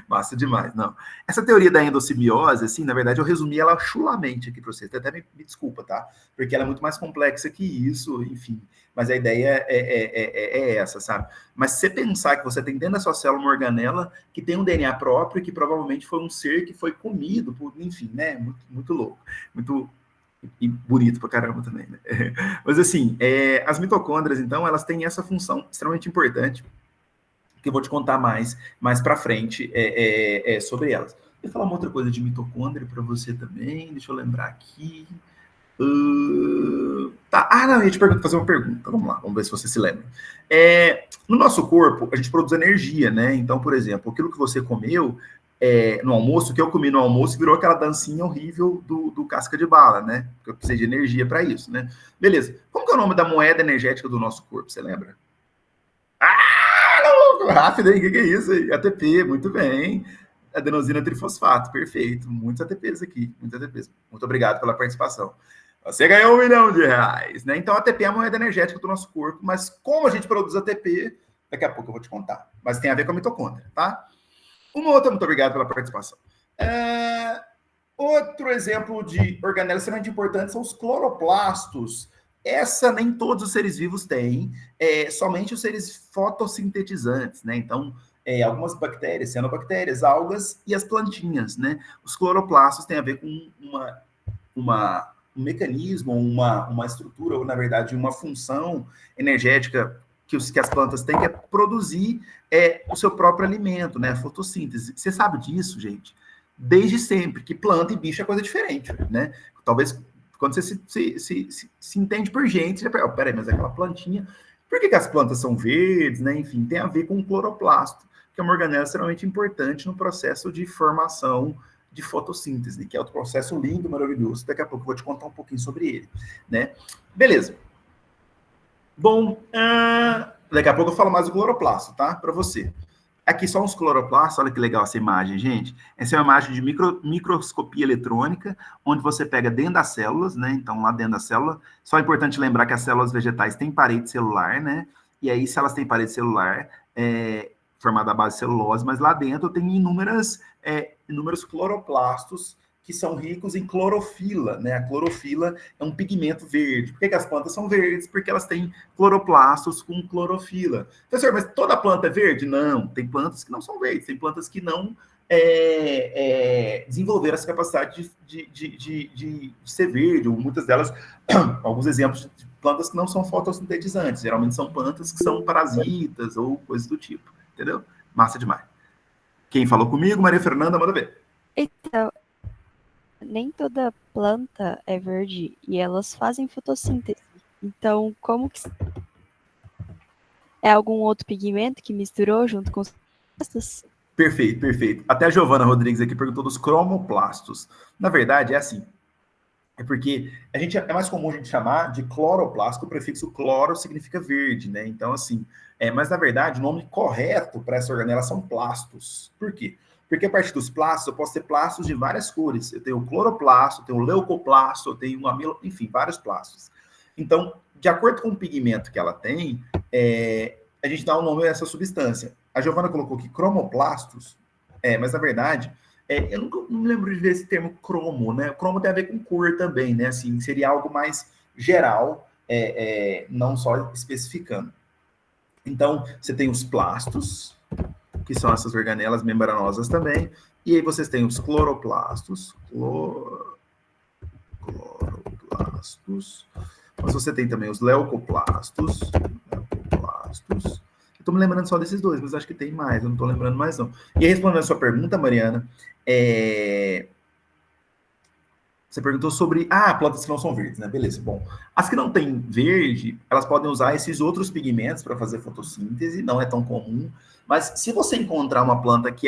Massa demais, não. Essa teoria da endossimbiose, assim, na verdade, eu resumi ela chulamente aqui para vocês. Até me desculpa, tá? Porque ela é muito mais complexa que isso, enfim. Mas a ideia é essa, sabe? Mas se você pensar que você tem dentro da sua célula uma organela que tem um DNA próprio, que provavelmente foi um ser que foi comido, enfim, né? Muito, muito louco. Muito... E bonito pra caramba também, né? Mas assim, as mitocôndrias, então, elas têm essa função extremamente importante, que eu vou te contar mais para frente sobre elas. Eu vou falar uma outra coisa de mitocôndria para você também, deixa eu lembrar aqui. Tá. Não, eu ia te fazer uma pergunta. Vamos lá, vamos ver se você se lembra. No nosso corpo, a gente produz energia, né? Então, por exemplo, aquilo que você comeu no almoço, o que eu comi no almoço virou aquela dancinha horrível do casca de bala, né? Porque eu precisei de energia para isso, né? Beleza. Como que é o nome da moeda energética do nosso corpo? Você lembra? Rápido, hein? O que é isso aí? ATP, muito bem. Adenosina trifosfato, perfeito. Muitos ATPs aqui, muitos ATPs. Muito obrigado pela participação. Você ganhou R$1 milhão, né? Então, a ATP é a moeda energética do nosso corpo, mas como a gente produz ATP, daqui a pouco eu vou te contar. Mas tem a ver com a mitocôndria, tá? Uma outra, muito obrigado pela participação. Outro exemplo de organela extremamente importante são os cloroplastos. Essa nem todos os seres vivos têm, somente os seres fotossintetizantes, né? Então, algumas bactérias, cianobactérias, algas e as plantinhas, né? Os cloroplastos têm a ver com um mecanismo, uma estrutura, ou na verdade, uma função energética que as plantas têm, que é produzir o seu próprio alimento, né? A fotossíntese. Você sabe disso, gente? Desde sempre, que planta e bicho é coisa diferente, né? Talvez quando você se entende por gente, você fala, peraí, mas aquela plantinha, por que as plantas são verdes, né? Enfim, tem a ver com o cloroplasto, que é uma organela extremamente importante no processo de formação de fotossíntese, que é outro processo lindo, maravilhoso. Daqui a pouco eu vou te contar um pouquinho sobre ele, né? Beleza. Bom, daqui a pouco eu falo mais do cloroplasto, tá? Para você. Aqui só uns cloroplastos, olha que legal essa imagem, gente. Essa é uma imagem de microscopia eletrônica, onde você pega dentro das células, né? Então, lá dentro da célula, só é importante lembrar que as células vegetais têm parede celular, né? E aí, se elas têm parede celular, formada à base de celulose, mas lá dentro tem inúmeros cloroplastos que são ricos em clorofila, né? A clorofila é um pigmento verde. Por que as plantas são verdes? Porque elas têm cloroplastos com clorofila. Professor, mas toda planta é verde? Não, tem plantas que não são verdes, tem plantas que não desenvolveram essa capacidade de ser verde, ou muitas delas, alguns exemplos de plantas que não são fotossintetizantes, geralmente são plantas que são parasitas ou coisas do tipo, entendeu? Massa demais. Quem falou comigo? Maria Fernanda, manda ver. Então, nem toda planta é verde e elas fazem fotossíntese. Então, como que... É algum outro pigmento que misturou junto com os cloroplastos? Perfeito, perfeito. Até a Giovana Rodrigues aqui perguntou dos cromoplastos. Na verdade, é assim. É porque é mais comum a gente chamar de cloroplasto, o prefixo cloro significa verde, né? Então, assim, mas na verdade, o nome correto para essa organela são plastos. Por quê? Porque a partir dos plastos, eu posso ter plastos de várias cores. Eu tenho o cloroplasto, eu tenho o leucoplasto, eu tenho enfim, vários plastos. Então, de acordo com o pigmento que ela tem, a gente dá o nome a essa substância. A Giovana colocou aqui cromoplastos, mas na verdade, eu não me lembro de ver esse termo cromo, né? O cromo tem a ver com cor também, né? Assim, seria algo mais geral, não só especificando. Então, você tem os plastos, que são essas organelas membranosas também, e aí vocês têm os cloroplastos, mas você tem também os leucoplastos, eu tô me lembrando só desses dois, mas acho que tem mais, eu não tô lembrando mais não. E aí, respondendo a sua pergunta, Mariana, Você perguntou sobre, plantas que não são verdes, né? Beleza, bom. As que não têm verde, elas podem usar esses outros pigmentos para fazer fotossíntese, não é tão comum, mas se você encontrar uma planta que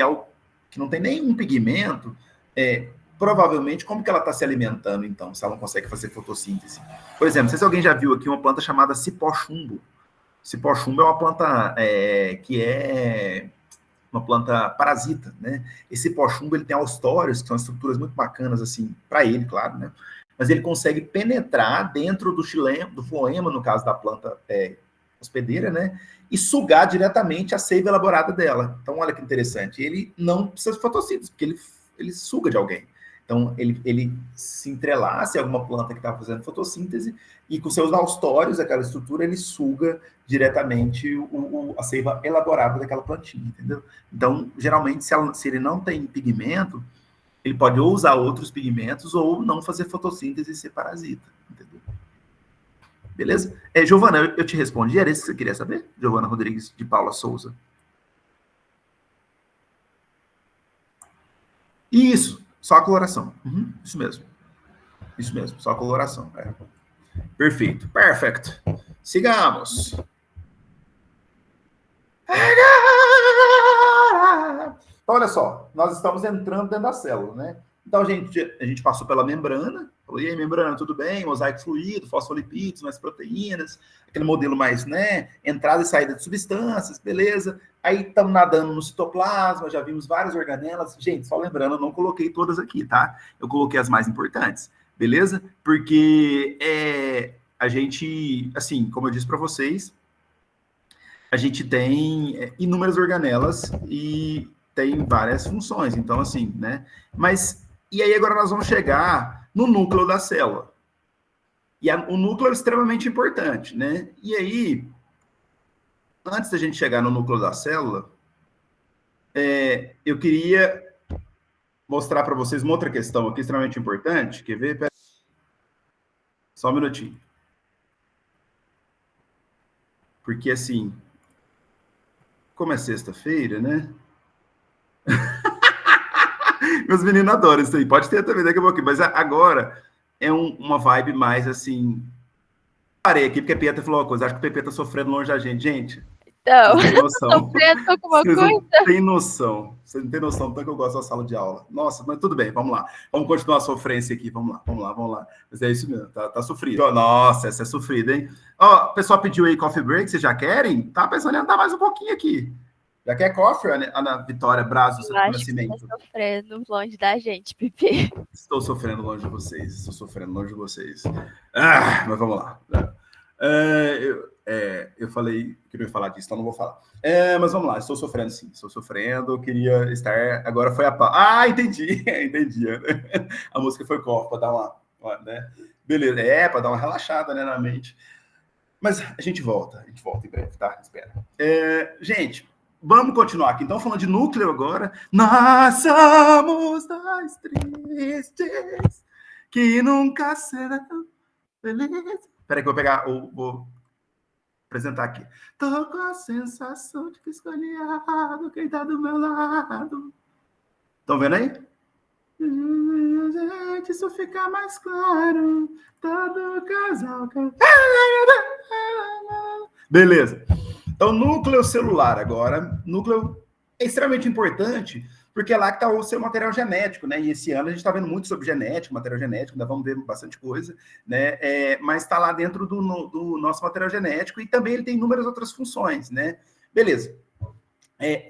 não tem nenhum pigmento, provavelmente, como que ela está se alimentando, então, se ela não consegue fazer fotossíntese? Por exemplo, não sei se alguém já viu aqui uma planta chamada cipó-chumbo. Cipó-chumbo é uma planta que é uma planta parasita, né? Esse pó-chumbo, ele tem austórios, que são estruturas muito bacanas, assim, para ele, claro, né? Mas ele consegue penetrar dentro do floema, no caso da planta hospedeira, né? E sugar diretamente a seiva elaborada dela. Então, olha que interessante. Ele não precisa de fotossíntese, porque ele suga de alguém. Então, ele se entrelaça em alguma planta que está fazendo fotossíntese e com seus austórios, aquela estrutura, ele suga diretamente a seiva elaborada daquela plantinha, entendeu? Então, geralmente, se ele não tem pigmento, ele pode ou usar outros pigmentos ou não fazer fotossíntese e ser parasita, entendeu? Beleza? Giovana, eu te respondi, era isso que você queria saber? Giovana Rodrigues, de Paula Souza. Isso. Só a coloração. Isso mesmo. Isso mesmo, só a coloração. Perfeito. Perfect. Sigamos. Então, olha só. Nós estamos entrando dentro da célula, né? Então, a gente passou pela membrana. Falou, e aí, membrana, tudo bem? Mosaico fluido, fosfolipídios, mais proteínas. Aquele modelo mais, né? Entrada e saída de substâncias, beleza. Aí estamos nadando no citoplasma, já vimos várias organelas. Gente, só lembrando, eu não coloquei todas aqui, tá? Eu coloquei as mais importantes, beleza? Porque a gente, assim, como eu disse para vocês, a gente tem inúmeras organelas e tem várias funções. Então, assim, né? Mas, e aí agora nós vamos chegar no núcleo da célula. E o núcleo é extremamente importante, né? E aí, antes da gente chegar no núcleo da célula, eu queria mostrar para vocês uma outra questão aqui extremamente importante. Quer ver? Pera... Só um minutinho. Porque, assim, como é sexta-feira, né? Meus meninos adoram isso aí. Pode ter também daqui a pouquinho. Mas agora é uma vibe mais, assim... Parei aqui porque a Pietra falou uma coisa. Acho que o Pepe tá sofrendo longe da gente. Gente... Não, vocês têm noção. sofrendo com alguma Vocês coisa? não têm noção. Vocês não têm noção do tanto que eu gosto da sala de aula. Nossa, mas tudo bem, vamos lá. Vamos continuar a sofrência aqui. Vamos lá. Mas é isso mesmo, tá sofrido. Nossa, essa é sofrida, hein? Ó, o pessoal pediu aí coffee break, vocês já querem? Tá pensando em andar mais um pouquinho aqui. Já quer coffee, Ana Vitória Brazos do Nascimento? Eu acho que tá sofrendo longe da gente, Pipi. Estou sofrendo longe de vocês. Mas vamos lá. Eu falei que não ia falar disso, então não vou falar. Mas vamos lá, estou sofrendo sim, eu queria estar... Agora foi a pau. entendi. A música foi coffee, para dar uma, né? Beleza, para dar uma relaxada, né, na mente. Mas a gente volta em breve, tá? Espera. Gente, vamos continuar aqui. Então, falando de núcleo agora. Nós somos dois tristes que nunca serão felizes. Espera que eu vou pegar, vou apresentar aqui. Tô com a sensação de que escolhi errado quem tá do meu lado. Estão vendo aí? Gente, isso fica mais claro. Todo casal... Beleza. Então, núcleo celular agora. Núcleo é extremamente importante, porque é lá que está o seu material genético, né? E esse ano a gente está vendo muito sobre genética, material genético, ainda vamos ver bastante coisa, né? Mas está lá dentro do nosso material genético e também ele tem inúmeras outras funções, né? Beleza.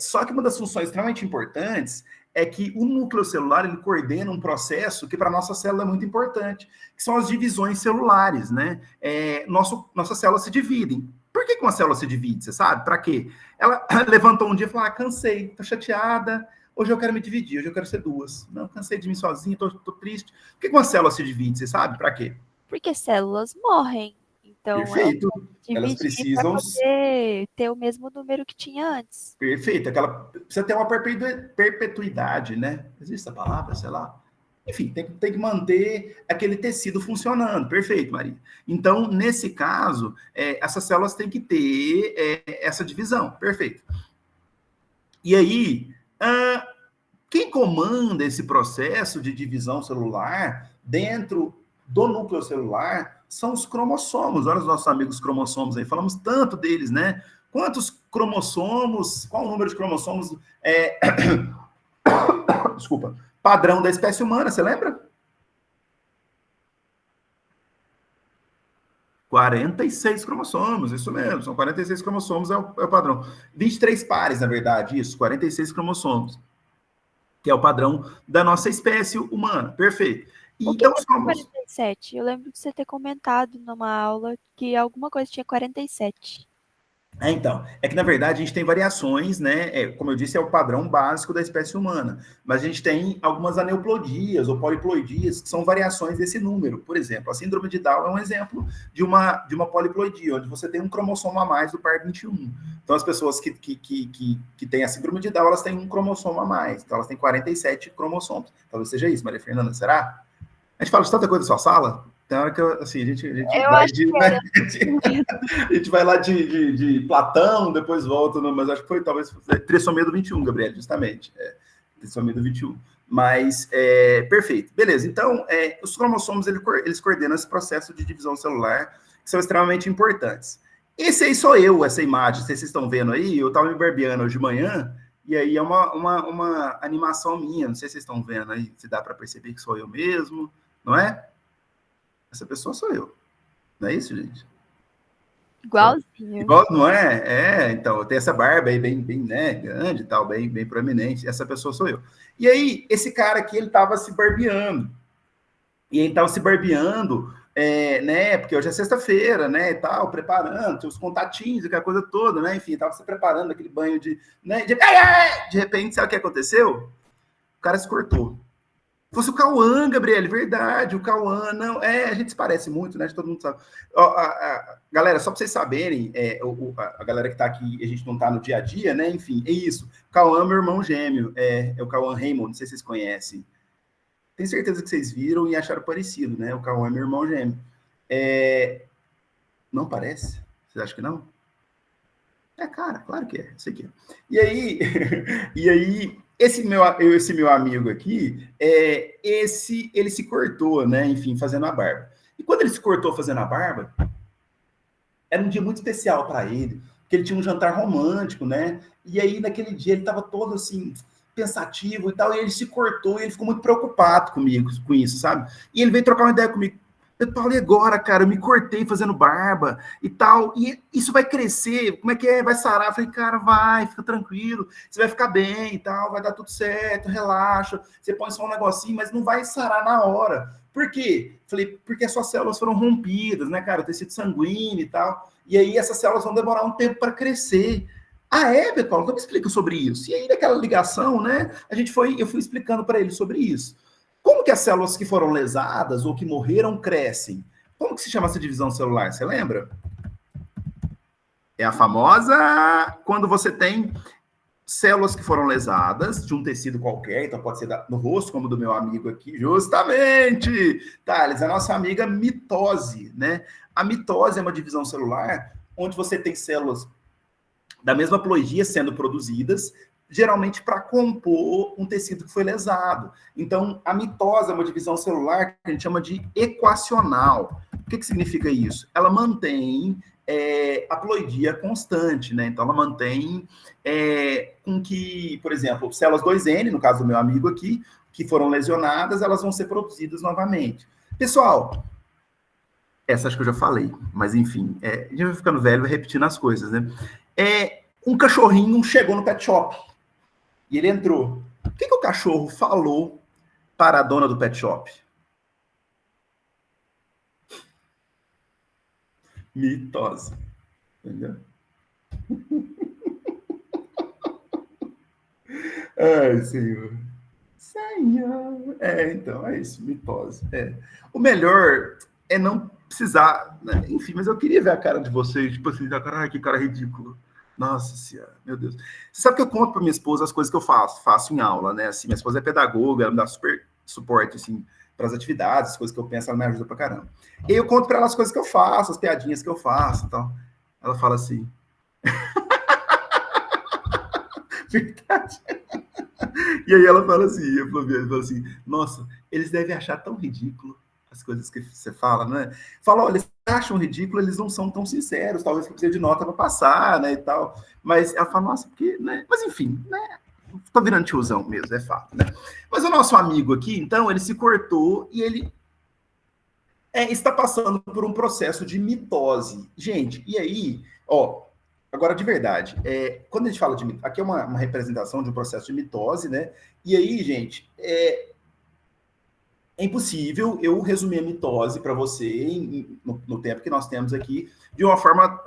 Só que uma das funções extremamente importantes é que o núcleo celular ele coordena um processo que para a nossa célula é muito importante, que são as divisões celulares, né? Nossas células se dividem. Por que uma célula se divide, você sabe? Para quê? Ela levantou um dia e falou, cansei, tô chateada, hoje eu quero me dividir, hoje eu quero ser duas. Não, cansei de mim sozinho, tô triste. Por que uma célula se divide, você sabe? Para quê? Porque células morrem. Então, perfeito. Elas precisam poder ter o mesmo número que tinha antes. Perfeito. Precisa ter uma perpetuidade, né? Existe a palavra, sei lá. Enfim, tem que manter aquele tecido funcionando. Perfeito, Maria. Então, nesse caso, essas células têm que ter essa divisão. Perfeito. E aí, quem comanda esse processo de divisão celular dentro do núcleo celular são os cromossomos. Olha os nossos amigos cromossomos aí, falamos tanto deles, né? Quantos cromossomos, qual o número de cromossomos desculpa, padrão da espécie humana, você lembra? 46 cromossomos, isso mesmo, são 46 cromossomos, é o padrão. 23 pares, na verdade, isso, 46 cromossomos, que é o padrão da nossa espécie humana, perfeito. O que Então, é os cromossomos... 47? Eu lembro de você ter comentado numa aula que alguma coisa tinha 47. Então, é que na verdade a gente tem variações, né? Como eu disse, é o padrão básico da espécie humana, mas a gente tem algumas aneuploidias ou poliploidias que são variações desse número. Por exemplo, a síndrome de Down é um exemplo de uma poliploidia, onde você tem um cromossomo a mais do par 21. Então, as pessoas que têm a síndrome de Down, elas têm um cromossomo a mais. Então, elas têm 47 cromossomos. Talvez seja isso, Maria Fernanda, será? A gente fala de tanta coisa na sua sala? Tem hora que assim, a gente vai de, né? A gente vai lá de Platão, depois volta, mas acho que foi talvez trissomia do 21, Gabriel, justamente. Trissomia do 21. Mas, perfeito. Beleza, então, os cromossomos, eles coordenam esse processo de divisão celular, que são extremamente importantes. Esse aí sou eu, essa imagem, vocês estão vendo aí, eu estava me barbeando hoje de manhã, e aí é uma animação minha, não sei se vocês estão vendo aí, se dá para perceber que sou eu mesmo, não é? Essa pessoa sou eu. Não é isso, gente? Igualzinho. Igual, não é? Então, eu tenho essa barba aí bem né, grande e tal, bem proeminente. Essa pessoa sou eu. E aí, esse cara aqui, ele tava se barbeando. E ele tava se barbeando, né, porque hoje é sexta-feira, né, e tal, preparando, tinha os contatinhos, aquela coisa toda, né, enfim, tava se preparando aquele banho de repente, sabe o que aconteceu? O cara se cortou. Fosse o Cauã, Gabriel, verdade, o Cauã, não, a gente se parece muito, né, todo mundo sabe. Galera, só para vocês saberem, a galera que tá aqui, a gente não tá no dia a dia, né, enfim, é isso. Cauã é meu irmão gêmeo, é o Cauã Raymond, não sei se vocês conhecem. Tenho certeza que vocês viram e acharam parecido, né, o Cauã é meu irmão gêmeo. Não parece? Vocês acham que não? Cara, claro que sei que é. E aí, esse meu amigo aqui, ele se cortou, né? Enfim, fazendo a barba. E quando ele se cortou fazendo a barba, era um dia muito especial para ele, porque ele tinha um jantar romântico, né? E aí, naquele dia, ele estava todo assim, pensativo e tal, e ele se cortou e ele ficou muito preocupado comigo, com isso, sabe? E ele veio trocar uma ideia comigo. Eu falei, agora, cara, eu me cortei fazendo barba e tal, e isso vai crescer, como é que é? Vai sarar? Eu falei, cara, vai, fica tranquilo, você vai ficar bem e tal, vai dar tudo certo, relaxa, você põe só um negocinho, mas não vai sarar na hora. Por quê? Falei, porque as suas células foram rompidas, né, cara, tecido sanguíneo e tal, e aí essas células vão demorar um tempo para crescer. Paulo, então me explica sobre isso. E aí, naquela ligação, né, eu fui explicando para ele sobre isso. Como que as células que foram lesadas ou que morreram crescem? Como que se chama essa divisão celular? Você lembra? É a famosa quando você tem células que foram lesadas de um tecido qualquer, então pode ser no rosto, como do meu amigo aqui, justamente, Thales, a nossa amiga mitose, né? A mitose é uma divisão celular onde você tem células da mesma ploidia sendo produzidas, geralmente para compor um tecido que foi lesado. Então, a mitose é uma divisão celular que a gente chama de equacional. O que significa isso? Ela mantém a ploidia constante, né? Então, ela mantém com que, por exemplo, células 2N, no caso do meu amigo aqui, que foram lesionadas, elas vão ser produzidas novamente. Pessoal, essa acho que eu já falei, mas enfim, a gente vai ficando velho e repetindo as coisas, né? Um cachorrinho chegou no pet shop e ele entrou. O que o cachorro falou para a dona do pet shop? Mitose. Entendeu? Ai, Senhor. Senhor. Então, é isso, mitose. O melhor é não precisar, né? Enfim, mas eu queria ver a cara de vocês, tipo assim, que cara ridículo. Nossa Senhora, meu Deus. Você sabe que eu conto para minha esposa as coisas que eu faço em aula, né? Assim, minha esposa é pedagoga, ela me dá super suporte, assim, para as atividades, as coisas que eu penso, ela me ajuda pra caramba. E aí eu conto para ela as coisas que eu faço, as piadinhas que eu faço e tal. Ela fala assim... Verdade. E aí ela fala assim, a Flaviana fala assim, nossa, eles devem achar tão ridículo as coisas que você fala, né? Fala, olha, eles acham ridículo, eles não são tão sinceros, talvez precise de nota para passar, né, e tal. Mas ela fala, nossa, porque, né? Mas enfim, né? Tô virando tiozão mesmo, é fato, né? Mas o nosso amigo aqui, então, ele se cortou e ele está passando por um processo de mitose. Gente, e aí, ó, agora de verdade, quando a gente fala de aqui é uma representação de um processo de mitose, né? E aí, gente, é impossível eu resumir a mitose para você no tempo que nós temos aqui, de uma forma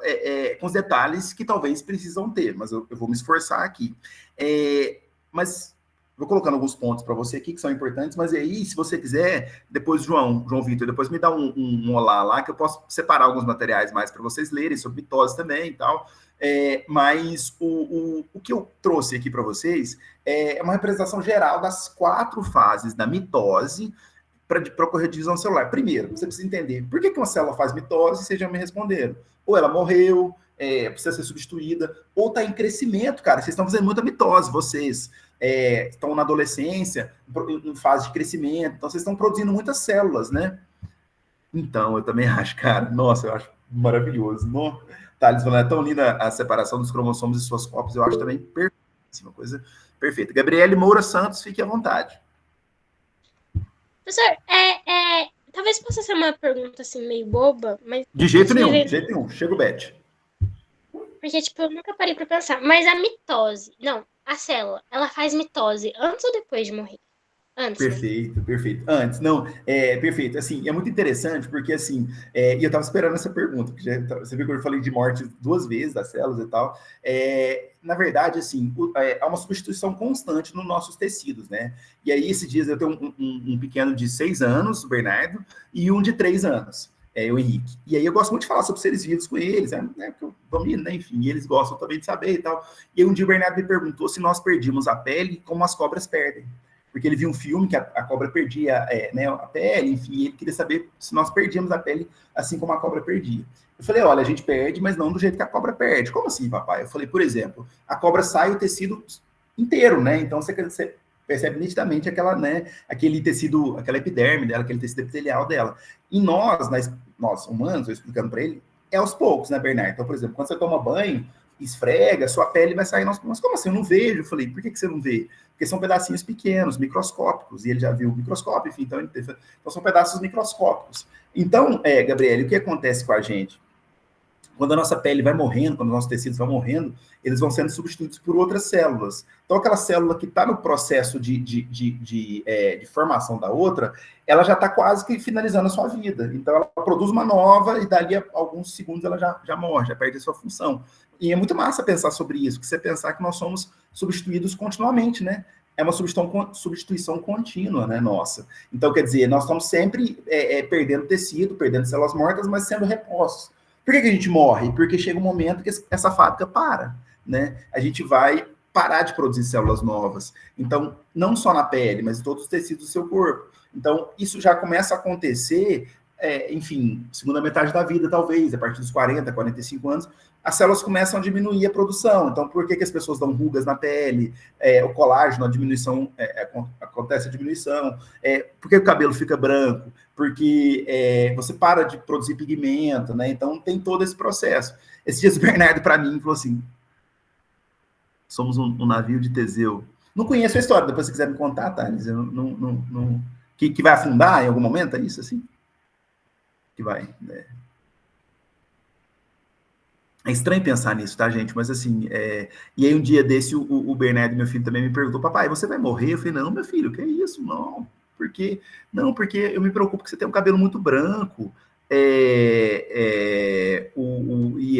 com os detalhes que talvez precisam ter, mas eu vou me esforçar aqui. Mas vou colocando alguns pontos para você aqui que são importantes, mas aí, se você quiser, depois, João Vitor, depois me dá um olá lá, que eu posso separar alguns materiais mais para vocês lerem sobre mitose também e tal. Mas o que eu trouxe aqui para vocês é uma representação geral das 4 fases da mitose para ocorrer divisão celular. Primeiro, você precisa entender por que uma célula faz mitose, vocês já me responderam. Ou ela morreu, precisa ser substituída, ou está em crescimento, cara. Vocês estão fazendo muita mitose, vocês estão na adolescência, em fase de crescimento, então vocês estão produzindo muitas células, né? Então, eu também acho, cara, nossa, eu acho maravilhoso. No, Thales falando, é tão linda a separação dos cromossomos e suas cópias, eu acho também perfeita, uma coisa perfeita. Gabriele Moura Santos, fique à vontade. Professor, talvez possa ser uma pergunta assim meio boba, mas... De jeito nenhum. Chega o Beth. Porque, tipo, eu nunca parei pra pensar. Mas a mitose, não, a célula, ela faz mitose antes ou depois de morrer? Antes. Perfeito. Antes, não, perfeito. Assim, é muito interessante, porque assim, e eu tava esperando essa pergunta, porque você viu que eu falei de morte 2 vezes das células e tal. Na verdade, assim, há uma substituição constante nos nossos tecidos, né? E aí, esses dias eu tenho um pequeno de 6 anos, o Bernardo, e um de 3 anos. O Henrique. E aí eu gosto muito de falar sobre seres vivos com eles, né? Vamos ir, né? Enfim, e eles gostam também de saber e tal. E aí um dia o Bernardo me perguntou se nós perdíamos a pele como as cobras perdem. Porque ele viu um filme que a cobra perdia a pele, enfim, ele queria saber se nós perdíamos a pele assim como a cobra perdia. Eu falei, olha, a gente perde, mas não do jeito que a cobra perde. Como assim, papai? Eu falei, por exemplo, a cobra sai o tecido inteiro, né? Então você percebe nitidamente aquele tecido, aquela epiderme dela, aquele tecido epitelial dela. E nós humanos, eu explicando para ele, aos poucos, né, Bernardo? Então, por exemplo, quando você toma banho, esfrega, sua pele vai sair. Mas como assim? Eu não vejo. Eu falei, por que você não vê? Porque são pedacinhos pequenos, microscópicos, e ele já viu o microscópio, enfim, então são pedaços microscópicos. Então, Gabriele, o que acontece com a gente? Quando a nossa pele vai morrendo, quando os nossos tecidos vão morrendo, eles vão sendo substituídos por outras células. Então, aquela célula que está no processo de formação da outra, ela já está quase que finalizando a sua vida. Então, ela produz uma nova e dali a alguns segundos ela já morre, já perde a sua função. E é muito massa pensar sobre isso, que você pensar que nós somos substituídos continuamente, né? É uma substituição contínua, né, nossa. Então, quer dizer, nós estamos sempre perdendo tecido, perdendo células mortas, mas sendo repostos. Por que a gente morre? Porque chega um momento que essa fábrica para, né? A gente vai parar de produzir células novas. Então, não só na pele, mas em todos os tecidos do seu corpo. Então, isso já começa a acontecer, enfim, segunda metade da vida, talvez, a partir dos 40, 45 anos, as células começam a diminuir a produção. Então, por que as pessoas dão rugas na pele? O colágeno, a diminuição, acontece a diminuição. Por que o cabelo fica branco? Porque você para de produzir pigmento, né? Então, tem todo esse processo. Esses dias o Bernardo, para mim, falou assim, somos um navio de Teseu. Não conheço a história, depois se quiser me contar, Thales, que vai afundar em algum momento, é isso, assim? Que vai, né? É estranho pensar nisso, tá, gente? Mas assim, e aí um dia desse, o Bernardo, meu filho, também me perguntou, papai, você vai morrer? Eu falei, não, meu filho, que é isso? Não, porque eu me preocupo que você tem um cabelo muito branco, e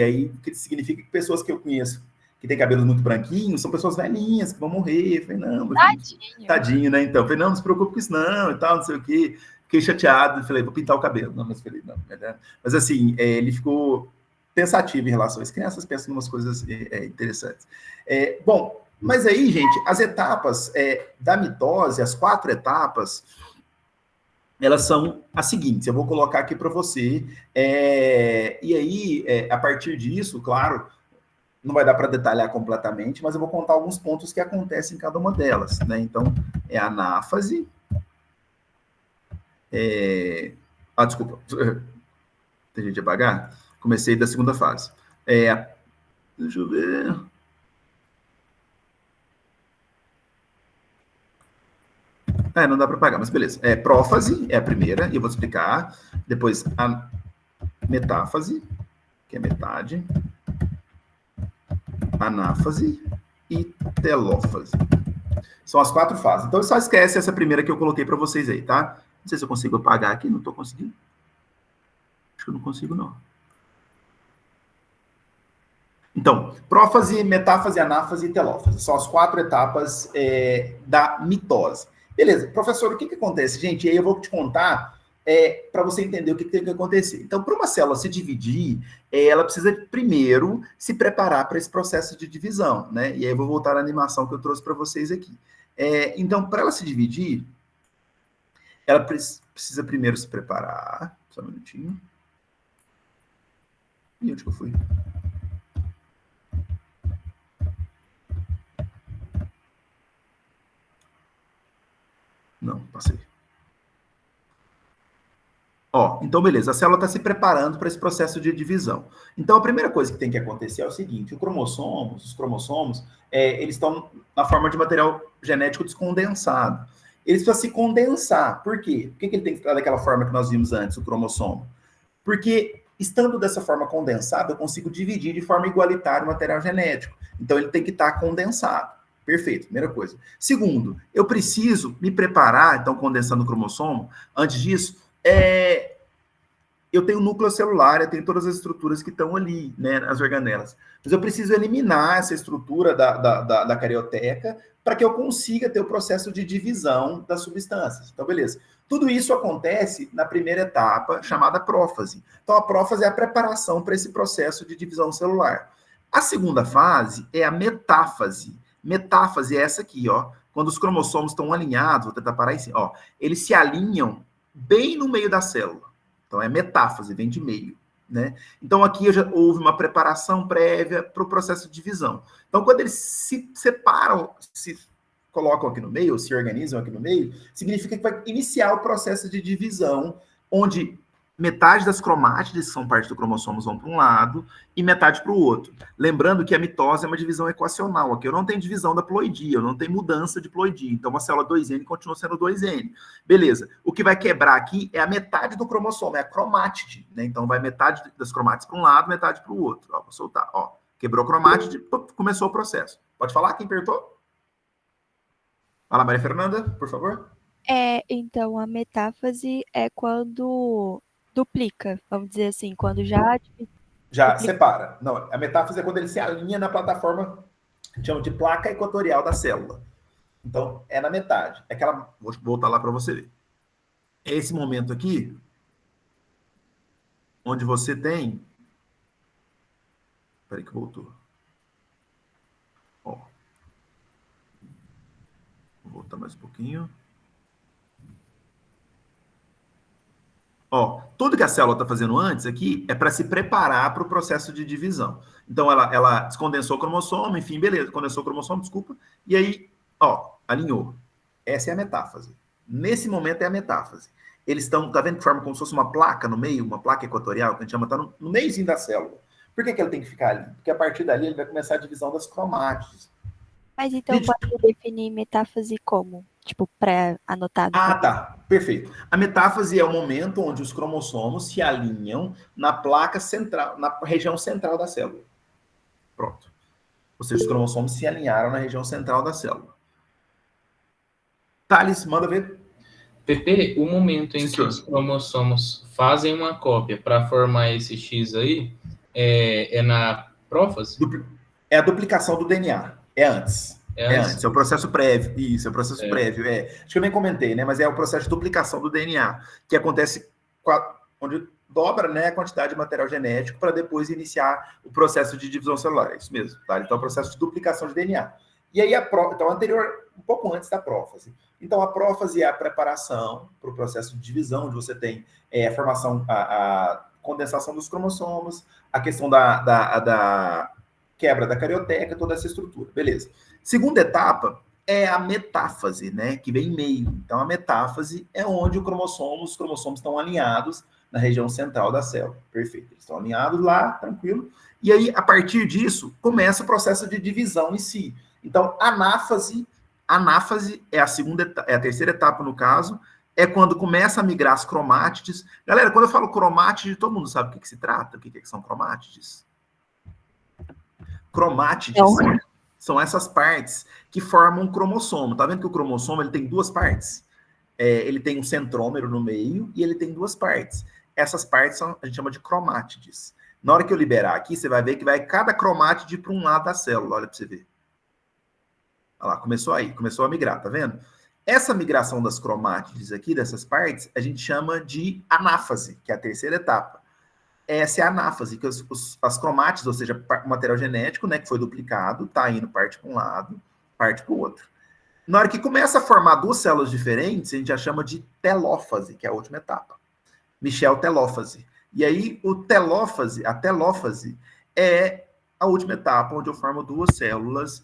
aí, que significa que pessoas que eu conheço que têm cabelos muito branquinhos são pessoas velhinhas que vão morrer. Eu falei, não, meu filho, tadinho, né? Então, eu falei, não se preocupe com isso não, e tal, não sei o quê. Fiquei chateado, falei, vou pintar o cabelo. Não, mas falei, não, mas assim, ele ficou pensativo em relação a isso. Crianças pensam em umas coisas interessantes. Bom, mas aí, gente, as etapas da mitose, as 4 etapas, elas são as seguintes, eu vou colocar aqui para você, e aí, a partir disso, claro, não vai dar para detalhar completamente, mas eu vou contar alguns pontos que acontecem em cada uma delas, né? Então, a anáfase, Desculpa. Tem gente devagar? Comecei da segunda fase. Deixa eu ver. Não dá para apagar, mas beleza. Prófase é a primeira, e eu vou explicar. Depois, a metáfase, que é metade. Anáfase e telófase. São as 4 fases. Então, só esquece essa primeira que eu coloquei para vocês aí, tá? Não sei se eu consigo apagar aqui, não estou conseguindo. Acho que eu não consigo, não. Então, prófase, metáfase, anáfase e telófase. São as 4 etapas da mitose. Beleza, professor, o que acontece, gente? E aí eu vou te contar para você entender o que tem que acontecer. Então, para uma célula se dividir, ela precisa primeiro se preparar para esse processo de divisão, né? E aí eu vou voltar à animação que eu trouxe para vocês aqui. Então, para ela se dividir, ela precisa primeiro se preparar. Só um minutinho. E onde que eu fui? Não, passei. Então, beleza. A célula está se preparando para esse processo de divisão. Então, a primeira coisa que tem que acontecer é o seguinte: os cromossomos, eles estão na forma de material genético descondensado. Eles precisam se condensar. Por quê? Por que ele tem que estar daquela forma que nós vimos antes, o cromossomo? Porque, estando dessa forma condensada, eu consigo dividir de forma igualitária o material genético. Então, ele tem que estar condensado. Perfeito, primeira coisa. Segundo, eu preciso me preparar, então, condensando o cromossomo. Antes disso, eu tenho o núcleo celular, eu tenho todas as estruturas que estão ali, né, as organelas. Mas eu preciso eliminar essa estrutura da carioteca para que eu consiga ter o processo de divisão das substâncias. Então, beleza. Tudo isso acontece na primeira etapa, chamada prófase. Então, a prófase é a preparação para esse processo de divisão celular. A segunda fase é a metáfase. Metáfase é essa aqui, quando os cromossomos estão alinhados, vou tentar parar em cima, eles se alinham bem no meio da célula. Então, é metáfase, vem de meio, né? Então, aqui houve uma preparação prévia para o processo de divisão. Então, quando eles se separam, se colocam aqui no meio, ou se organizam aqui no meio, significa que vai iniciar o processo de divisão, onde metade das cromátides, que são parte do cromossomo, vão para um lado e metade para o outro. Lembrando que a mitose é uma divisão equacional. Aqui eu não tenho divisão da ploidia, eu não tenho mudança de ploidia. Então, uma célula 2N continua sendo 2N. Beleza. O que vai quebrar aqui é a metade do cromossomo, é a cromátide, né? Então, vai metade das cromátides para um lado, metade para o outro. Vou soltar. Quebrou a cromátide, começou o processo. Pode falar? Quem apertou? Fala, Maria Fernanda, por favor. Então, a metáfase é quando duplica, vamos dizer assim, quando já duplica. Separa. Não, a metáfase é quando ele se alinha na plataforma, chama de placa equatorial da célula. Então, é na metade. Vou voltar lá para você ver. É esse momento aqui, onde você tem... Espera aí que voltou. Vou voltar mais um pouquinho. Tudo que a célula está fazendo antes aqui é para se preparar para o processo de divisão. Então, ela descondensou o cromossomo, enfim, beleza, condensou o cromossomo, desculpa, e aí, alinhou. Essa é a metáfase. Nesse momento é a metáfase. Eles estão, tá vendo que forma como se fosse uma placa no meio, uma placa equatorial, que a gente chama, tá no meiozinho da célula. Por que ele tem que ficar ali? Porque a partir dali ele vai começar a divisão das cromátides. Mas então pode definir metáfase como? Tipo, pré-anotado. Tá. Perfeito. A metáfase é o momento onde os cromossomos se alinham na placa central, na região central da célula. Pronto. Ou seja, os cromossomos se alinharam na região central da célula. Thales, manda ver. Pepe, o momento em que os cromossomos fazem uma cópia para formar esse X aí, é na prófase? É a duplicação do DNA. É antes. É antes, é o processo prévio. Isso, é o processo prévio. Acho que eu nem comentei, né? Mas é o processo de duplicação do DNA, que acontece onde dobra, né, a quantidade de material genético para depois iniciar o processo de divisão celular. É isso mesmo, tá? Então, é o processo de duplicação de DNA. E aí, então, anterior, um pouco antes da prófase. Então, a prófase é a preparação para o processo de divisão, onde você tem a formação, a condensação dos cromossomos, a questão da quebra da carioteca, toda essa estrutura. Beleza. Segunda etapa é a metáfase, né? Que vem meio. Então, a metáfase é onde os cromossomos estão alinhados na região central da célula. Perfeito. Eles estão alinhados lá, tranquilo. E aí, a partir disso, começa o processo de divisão em si. Então, anáfase é a terceira etapa, no caso, é quando começa a migrar as cromátides. Galera, quando eu falo cromátide, todo mundo sabe o que se trata? O que são cromátides? Cromátides são essas partes que formam um cromossomo. Tá vendo que o cromossomo ele tem duas partes? Ele tem um centrômero no meio e ele tem duas partes. Essas partes a gente chama de cromátides. Na hora que eu liberar aqui, você vai ver que vai cada cromátide para um lado da célula. Olha para você ver. Olha lá, começou a migrar, tá vendo? Essa migração das cromátides aqui, dessas partes, a gente chama de anáfase, que é a terceira etapa. Essa é a anáfase, que as cromátides, ou seja, o material genético, né, que foi duplicado, tá indo parte para um lado, parte para o outro. Na hora que começa a formar duas células diferentes, a gente já chama de telófase, que é a última etapa. Michel telófase. E aí, a telófase é a última etapa, onde eu formo duas células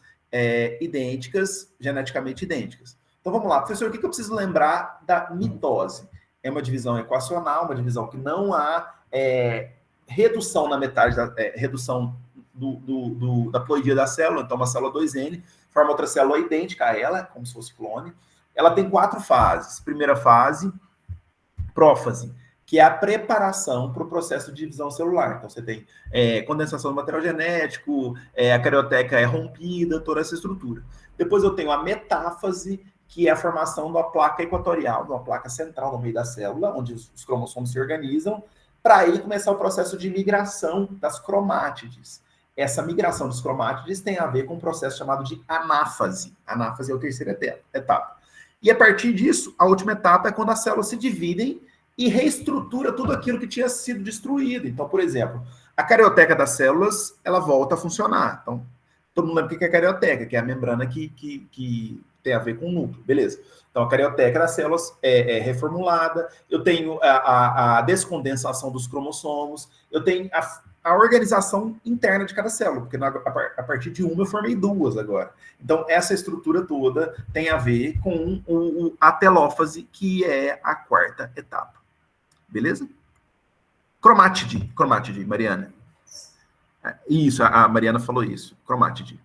idênticas, geneticamente idênticas. Então, vamos lá. Professor, o que eu preciso lembrar da mitose? É uma divisão equacional, uma divisão que não há redução na metade, redução da ploidia da célula. Então, uma célula 2N forma outra célula idêntica a ela, como se fosse clone. Ela tem 4 fases. Primeira fase, prófase, que é a preparação para o processo de divisão celular. Então, você tem condensação do material genético, a carioteca é rompida, toda essa estrutura. Depois eu tenho a metáfase, que é a formação da placa equatorial, de uma placa central no meio da célula, onde os cromossomos se organizam, para aí começar o processo de migração das cromátides. Essa migração dos cromátides tem a ver com um processo chamado de anáfase. Anáfase é a terceira etapa. E a partir disso, a última etapa é quando as células se dividem e reestrutura tudo aquilo que tinha sido destruído. Então, por exemplo, a carioteca das células, ela volta a funcionar. Então, todo mundo lembra o que é a carioteca, que é a membrana que tem a ver com o núcleo, beleza. Então, a carioteca das células é reformulada, eu tenho a descondensação dos cromossomos, eu tenho a organização interna de cada célula, porque a partir de uma eu formei duas agora. Então, essa estrutura toda tem a ver com a telófase, que é a quarta etapa. Beleza? Cromátide, Mariana. Isso, a Mariana falou isso. Cromátide.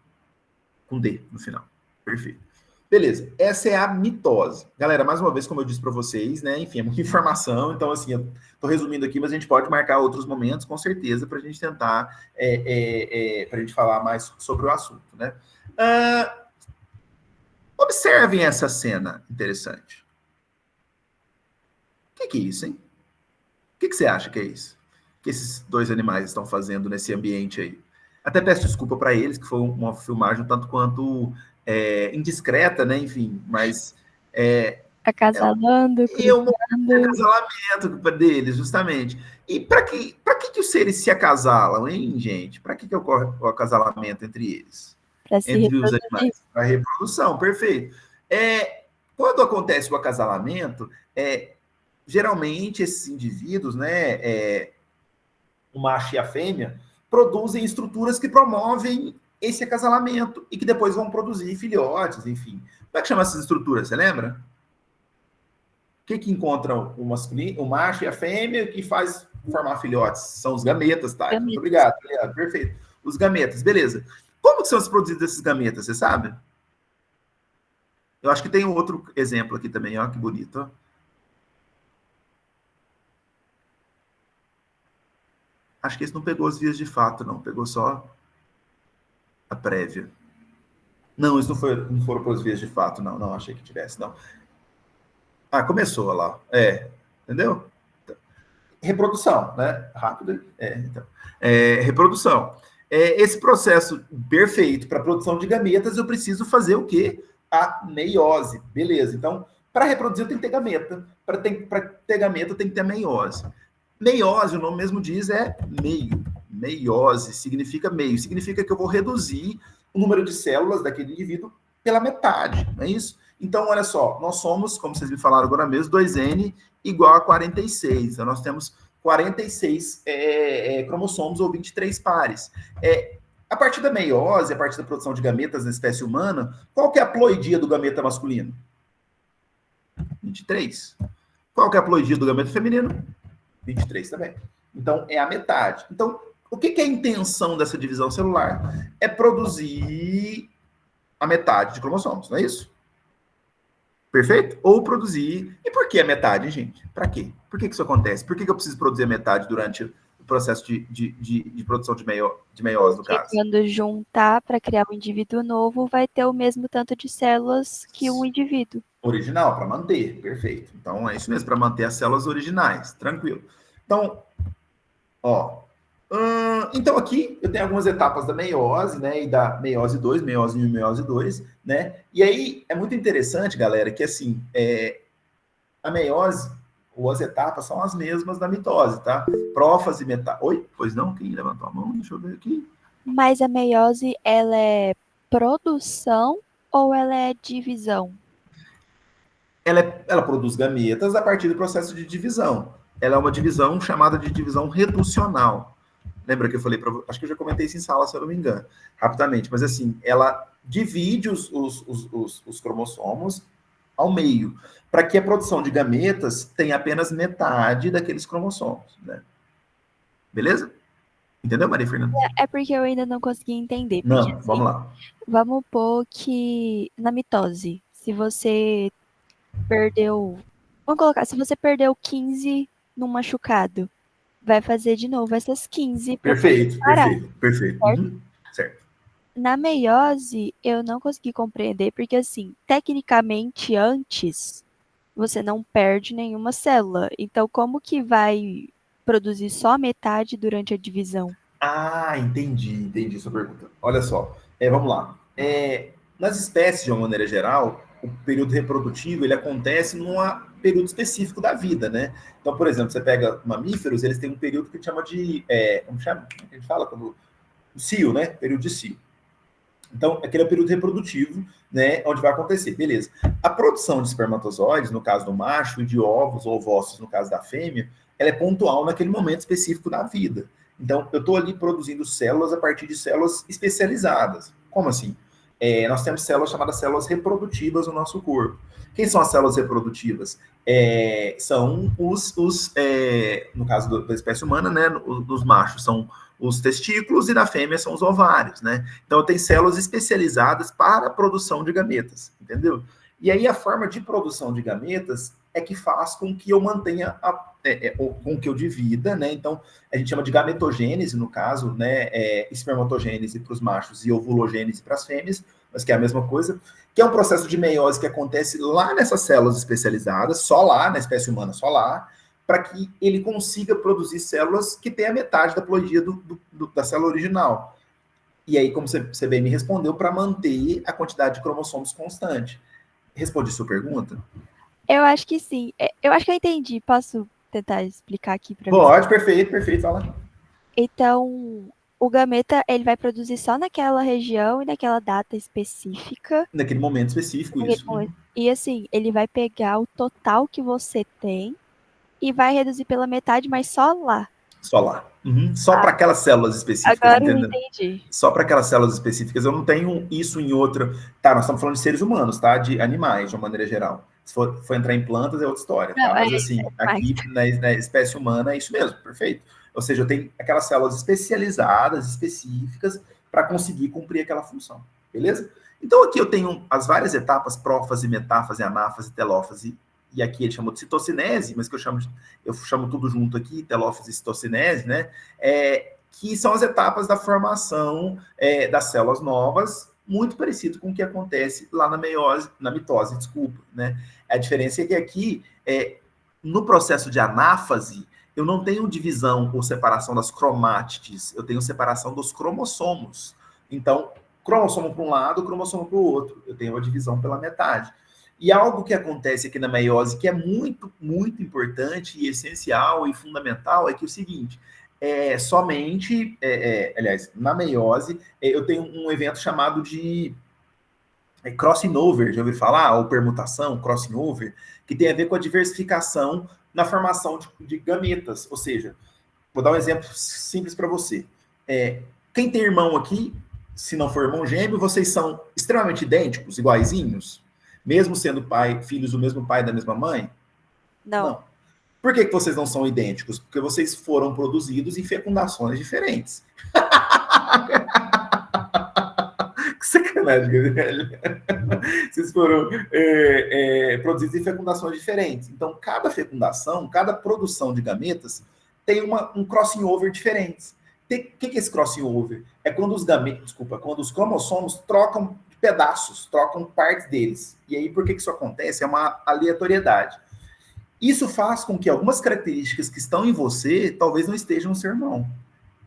Com D no final. Perfeito. Beleza. Essa é a mitose. Galera, mais uma vez, como eu disse para vocês, né? Enfim, é muita informação. Então, assim, eu tô resumindo aqui, mas a gente pode marcar outros momentos, com certeza, para a gente tentar, para a gente falar mais sobre o assunto, né? Observem essa cena interessante. O que é isso, hein? O que você acha que é isso? Que esses dois animais estão fazendo nesse ambiente aí? Até peço desculpa para eles, que foi uma filmagem um tanto quanto indiscreta, né? Enfim, mas... acasalando, um acasalamento deles, justamente. E para que os seres se acasalam, hein, gente? Para que ocorre o acasalamento entre eles? Entre os animais? Para reprodução, perfeito. Quando acontece o acasalamento, geralmente esses indivíduos, né, o macho e a fêmea, produzem estruturas que promovem esse acasalamento e que depois vão produzir filhotes, enfim. Como é que chama essas estruturas? Você lembra? O que encontram o macho e a fêmea que faz formar filhotes? São os gametas, tá? Gametas. Muito obrigado, perfeito. Os gametas, beleza. Como que são produzidos esses gametas, você sabe? Eu acho que tem um outro exemplo aqui também, ó, que bonito, ó. Acho que esse não pegou as vias de fato, não. Pegou só a prévia. Não, isso não foram para as vias de fato, não. Não, achei que tivesse, não. Ah, começou lá. Entendeu? Reprodução, né? Rápido. Então. Reprodução. Esse processo perfeito para a produção de gametas, eu preciso fazer o quê? A meiose. Beleza. Então, para reproduzir, eu tenho que ter gameta. Para ter gameta, eu tenho que ter meiose. Meiose, o nome mesmo diz, é meio. Meiose significa meio. Significa que eu vou reduzir o número de células daquele indivíduo pela metade, não é isso? Então, olha só, nós somos, como vocês me falaram agora mesmo, 2N igual a 46. Então, nós temos 46 cromossomos ou 23 pares. A partir da meiose, a partir da produção de gametas na espécie humana, qual que é a ploidia do gameta masculino? 23. Qual que é a ploidia do gameta feminino? 23 também. Então, é a metade. Então, o que é a intenção dessa divisão celular? É produzir a metade de cromossomos, não é isso? Perfeito? Ou produzir... E por que a metade, gente? Para quê? Por que isso acontece? Por que eu preciso produzir a metade durante o processo de produção de meiose, no caso? Quando juntar para criar um indivíduo novo, vai ter o mesmo tanto de células que um indivíduo. Original, para manter, perfeito. Então, é isso mesmo, para manter as células originais, tranquilo. Então, ó... então aqui eu tenho algumas etapas da meiose, né, e da meiose 2, meiose 1 e meiose 2, né, e aí é muito interessante, galera, que assim, a meiose, ou as etapas são as mesmas da mitose, tá? Prófase, metáfase... Oi? Pois não? Quem levantou a mão? Deixa eu ver aqui. Mas a meiose, ela é produção ou ela é divisão? Ela produz gametas a partir do processo de divisão. Ela é uma divisão chamada de divisão reducional. Lembra que eu falei para você? Acho que eu já comentei isso em sala, se eu não me engano, rapidamente. Mas assim, ela divide os cromossomos ao meio, para que a produção de gametas tenha apenas metade daqueles cromossomos, né? Beleza? Entendeu, Maria Fernanda? É porque eu ainda não consegui entender. Porque, Não, assim, vamos lá. vamos pôr que na mitose, se você perdeu... Vamos colocar, se você perdeu 15 num machucado, vai fazer de novo essas 15 para Perfeito, parar. perfeito. Certo? Uhum, certo. Na meiose, eu não consegui compreender, porque assim, tecnicamente antes, você não perde nenhuma célula. Então, como que vai produzir só metade durante a divisão? Ah, entendi sua pergunta. Olha só, vamos lá. Nas espécies, de uma maneira geral, o período reprodutivo ele acontece num período específico da vida, né? Então, por exemplo, você pega mamíferos, eles têm um período que a gente chama de... como chama? A gente fala quando... cio, né? Período de cio. Então, aquele é o período reprodutivo, né? Onde vai acontecer. Beleza. A produção de espermatozoides, no caso do macho, e de ovos ou ovócitos, no caso da fêmea, ela é pontual naquele momento específico da vida. Então, eu estou ali produzindo células a partir de células especializadas. Como assim? Nós temos células chamadas células reprodutivas no nosso corpo. Quem são as células reprodutivas? São no caso da espécie humana, né, dos machos, são os testículos e da fêmea são os ovários, né? Então, tem células especializadas para a produção de gametas, entendeu? E aí, a forma de produção de gametas é que faz com que eu mantenha com que eu divida, né? Então, a gente chama de gametogênese, no caso, né? Espermatogênese para os machos e ovulogênese para as fêmeas, mas que é a mesma coisa, que é um processo de meiose que acontece lá nessas células especializadas, só lá, na espécie humana, só lá, para que ele consiga produzir células que têm a metade da ploidia da célula original. E aí, como você bem me respondeu, para manter a quantidade de cromossomos constante. Respondi sua pergunta? Eu acho que sim. Eu acho que eu entendi. Posso tentar explicar aqui para você? Pode, perfeito, fala. Então, o gameta, ele vai produzir só naquela região e naquela data específica. Naquele momento específico, isso. E assim, ele vai pegar o total que você tem e vai reduzir pela metade, mas só lá. Só lá. Uhum. Só para aquelas células específicas, agora entendeu? Eu entendi. Só para aquelas células específicas. Eu não tenho isso em outra... Tá, nós estamos falando de seres humanos, tá? De animais, de uma maneira geral. Se for entrar em plantas, é outra história, tá? Mas assim, aqui na espécie humana é isso mesmo, perfeito. Ou seja, eu tenho aquelas células especializadas, específicas, para conseguir cumprir aquela função, beleza? Então aqui eu tenho as várias etapas, prófase, metáfase, anáfase, telófase, e aqui ele chamou de citocinese, mas que eu chamo tudo junto aqui, telófase e citocinese, né? Que são as etapas da formação das células novas, muito parecido com o que acontece lá na mitose, desculpa, né? A diferença é que aqui, no processo de anáfase, eu não tenho divisão ou separação das cromátides, eu tenho separação dos cromossomos. Então, cromossomo para um lado, cromossomo para o outro. Eu tenho a divisão pela metade. E algo que acontece aqui na meiose, que é muito, muito importante e essencial e fundamental, é que é o seguinte, aliás, na meiose, eu tenho um evento chamado de crossing over, já ouviu falar? Ou permutação, crossing over, que tem a ver com a diversificação na formação de gametas. Ou seja, vou dar um exemplo simples para você. Quem tem irmão aqui, se não for irmão gêmeo, vocês são extremamente idênticos, iguaizinhos? Mesmo sendo filhos do mesmo pai e da mesma mãe? Não. Por que vocês não são idênticos? Porque vocês foram produzidos em fecundações diferentes. Que sacanagem, velho. Vocês foram produzidos em fecundações diferentes. Então, cada fecundação, cada produção de gametas tem um crossing over diferente. O que é esse crossing over? É quando quando os cromossomos trocam pedaços, trocam partes deles. E aí, por que isso acontece? É uma aleatoriedade. Isso faz com que algumas características que estão em você talvez não estejam no seu irmão.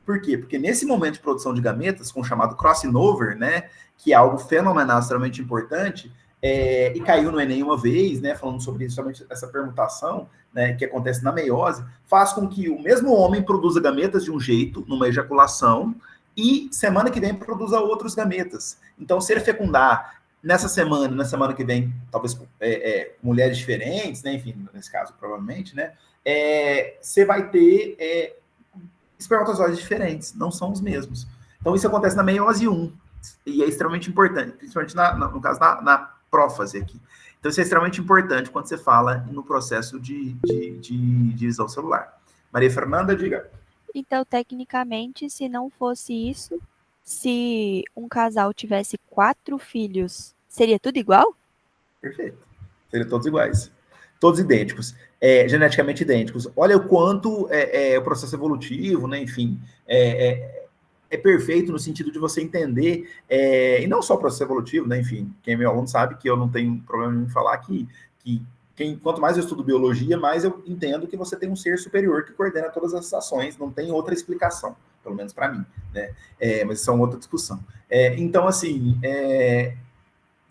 Por quê? Porque nesse momento de produção de gametas, com o chamado crossing over, né, que é algo fenomenal, extremamente importante, e caiu no Enem uma vez, né, falando sobre justamente essa permutação, né, que acontece na meiose, faz com que o mesmo homem produza gametas de um jeito, numa ejaculação, e semana que vem produza outros gametas. Então, se ele fecundar nessa semana, na semana que vem, talvez mulheres diferentes, né, enfim, nesse caso, provavelmente, né, você vai ter espermatozoides diferentes, não são os mesmos. Então, isso acontece na meiose 1, e é extremamente importante, principalmente no caso na prófase aqui. Então, isso é extremamente importante quando você fala no processo de divisão celular. Maria Fernanda, diga. Então, tecnicamente, se não fosse isso, se um casal tivesse 4 filhos, seria tudo igual? Perfeito. Seriam todos iguais. Todos idênticos. Geneticamente idênticos. Olha o quanto o processo evolutivo, né? Enfim, é perfeito no sentido de você entender, e não só o processo evolutivo, né? Enfim, quem é meu aluno sabe que eu não tenho problema em falar que quanto mais eu estudo biologia, mais eu entendo que você tem um ser superior que coordena todas as ações, não tem outra explicação, pelo menos para mim, né? Mas isso é uma outra discussão. Então, assim,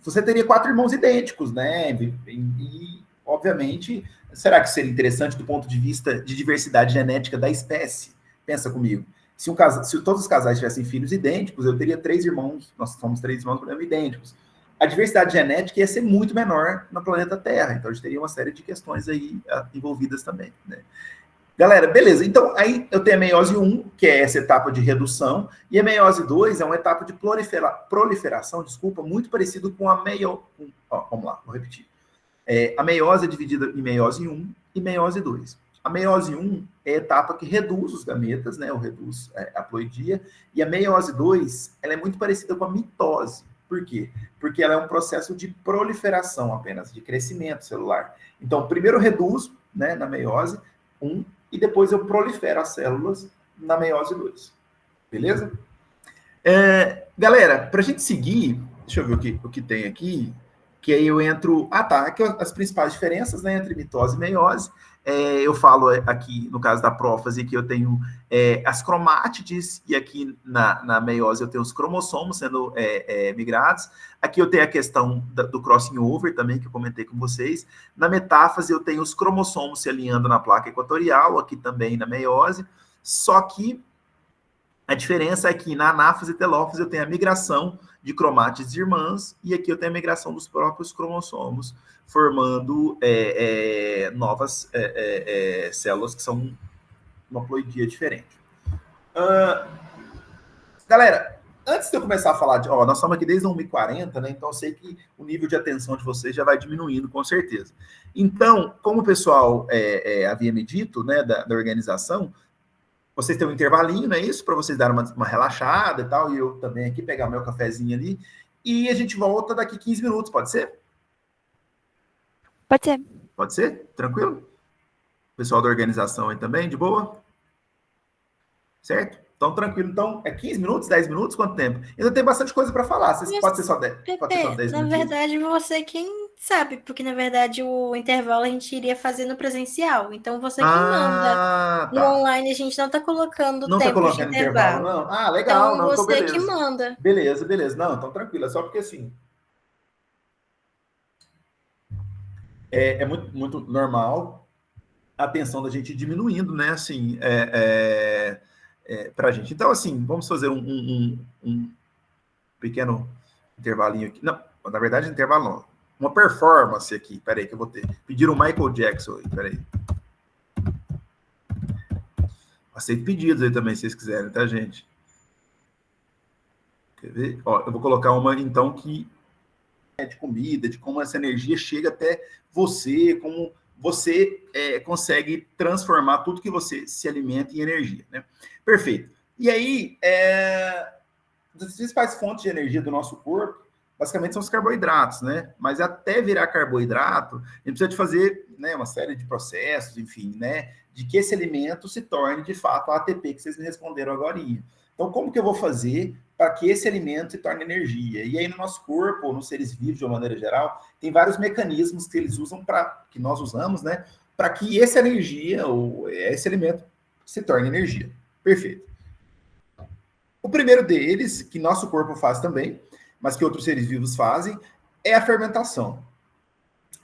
você teria 4 irmãos idênticos, né? E, obviamente, será que seria interessante do ponto de vista de diversidade genética da espécie? Pensa comigo. Se todos os casais tivessem filhos idênticos, eu teria 3 irmãos, nós somos 3 irmãos idênticos. A diversidade genética ia ser muito menor no planeta Terra, então a gente teria uma série de questões aí envolvidas também, né? Galera, beleza, então aí eu tenho a meiose 1, que é essa etapa de redução, e a meiose 2 é uma etapa de proliferação, muito parecido com a meiose. Vamos lá, vou repetir. A meiose é dividida em meiose 1 e meiose 2. A meiose 1 é a etapa que reduz os gametas, né, ou reduz a ploidia, e a meiose 2 ela é muito parecida com a mitose. Por quê? Porque ela é um processo de proliferação apenas, de crescimento celular. Então, primeiro eu reduzo, né, na meiose 1, e depois eu prolifero as células na meiose 2. Beleza? Galera, para a gente seguir, deixa eu ver o que tem aqui, que aí eu entro... aqui as principais diferenças, né, entre mitose e meiose. Eu falo aqui, no caso da prófase, que eu tenho as cromátides, e aqui na meiose eu tenho os cromossomos sendo migrados. Aqui eu tenho a questão do crossing over também, que eu comentei com vocês. Na metáfase eu tenho os cromossomos se alinhando na placa equatorial, aqui também na meiose. Só que a diferença é que na anáfase e telófase eu tenho a migração de cromátides irmãs, e aqui eu tenho a migração dos próprios cromossomos, formando novas células que são uma ploidia diferente. Galera, antes de eu começar a falar nós estamos aqui desde 1h40, né? Então eu sei que o nível de atenção de vocês já vai diminuindo, com certeza. Então, como o pessoal havia me dito, né, da organização, vocês têm um intervalinho, não é isso? Para vocês darem uma relaxada e tal, e eu também aqui pegar o meu cafezinho ali, e a gente volta daqui 15 minutos, pode ser? Pode ser. Pode ser? Tranquilo? Pessoal da organização aí também, de boa? Certo? Então, tranquilo. Então, 15 minutos, 10 minutos? Quanto tempo? Ainda tem bastante coisa para falar. Pode ser só 10, pode ser só 10 na minutinhos? verdade, você quem sabe, porque, na verdade, o intervalo a gente iria fazer no presencial. Então, você que manda. No online, a gente não está colocando não tempo tá colocando de intervalo. não? Legal. Então, não, você beleza. que manda. Beleza. Não, então tranquilo. É só porque, assim... É muito, muito normal a tensão da gente diminuindo, né? Assim, para a gente. Então, assim, vamos fazer um pequeno intervalinho aqui. Não, na verdade, intervalo não. Uma performance aqui. Peraí, que eu vou ter. Pediram o Michael Jackson aí. Peraí. Aceito pedidos aí também, se vocês quiserem, tá, gente? Quer ver? Ó, eu vou colocar uma, então, que é de comida, de como essa energia chega até você, como você consegue transformar tudo que você se alimenta em energia, né? Perfeito. E aí, as principais fontes de energia do nosso corpo, basicamente, são os carboidratos, né? Mas até virar carboidrato, a gente precisa de fazer, né, uma série de processos, enfim, né? De que esse alimento se torne, de fato, a ATP que vocês me responderam agora. Então, como que eu vou fazer para que esse alimento se torne energia? E aí, no nosso corpo, ou nos seres vivos, de uma maneira geral, tem vários mecanismos que eles usam que nós usamos, né? Para que essa energia, ou esse alimento, se torne energia. Perfeito. O primeiro deles, que nosso corpo faz também, mas que outros seres vivos fazem, é a fermentação.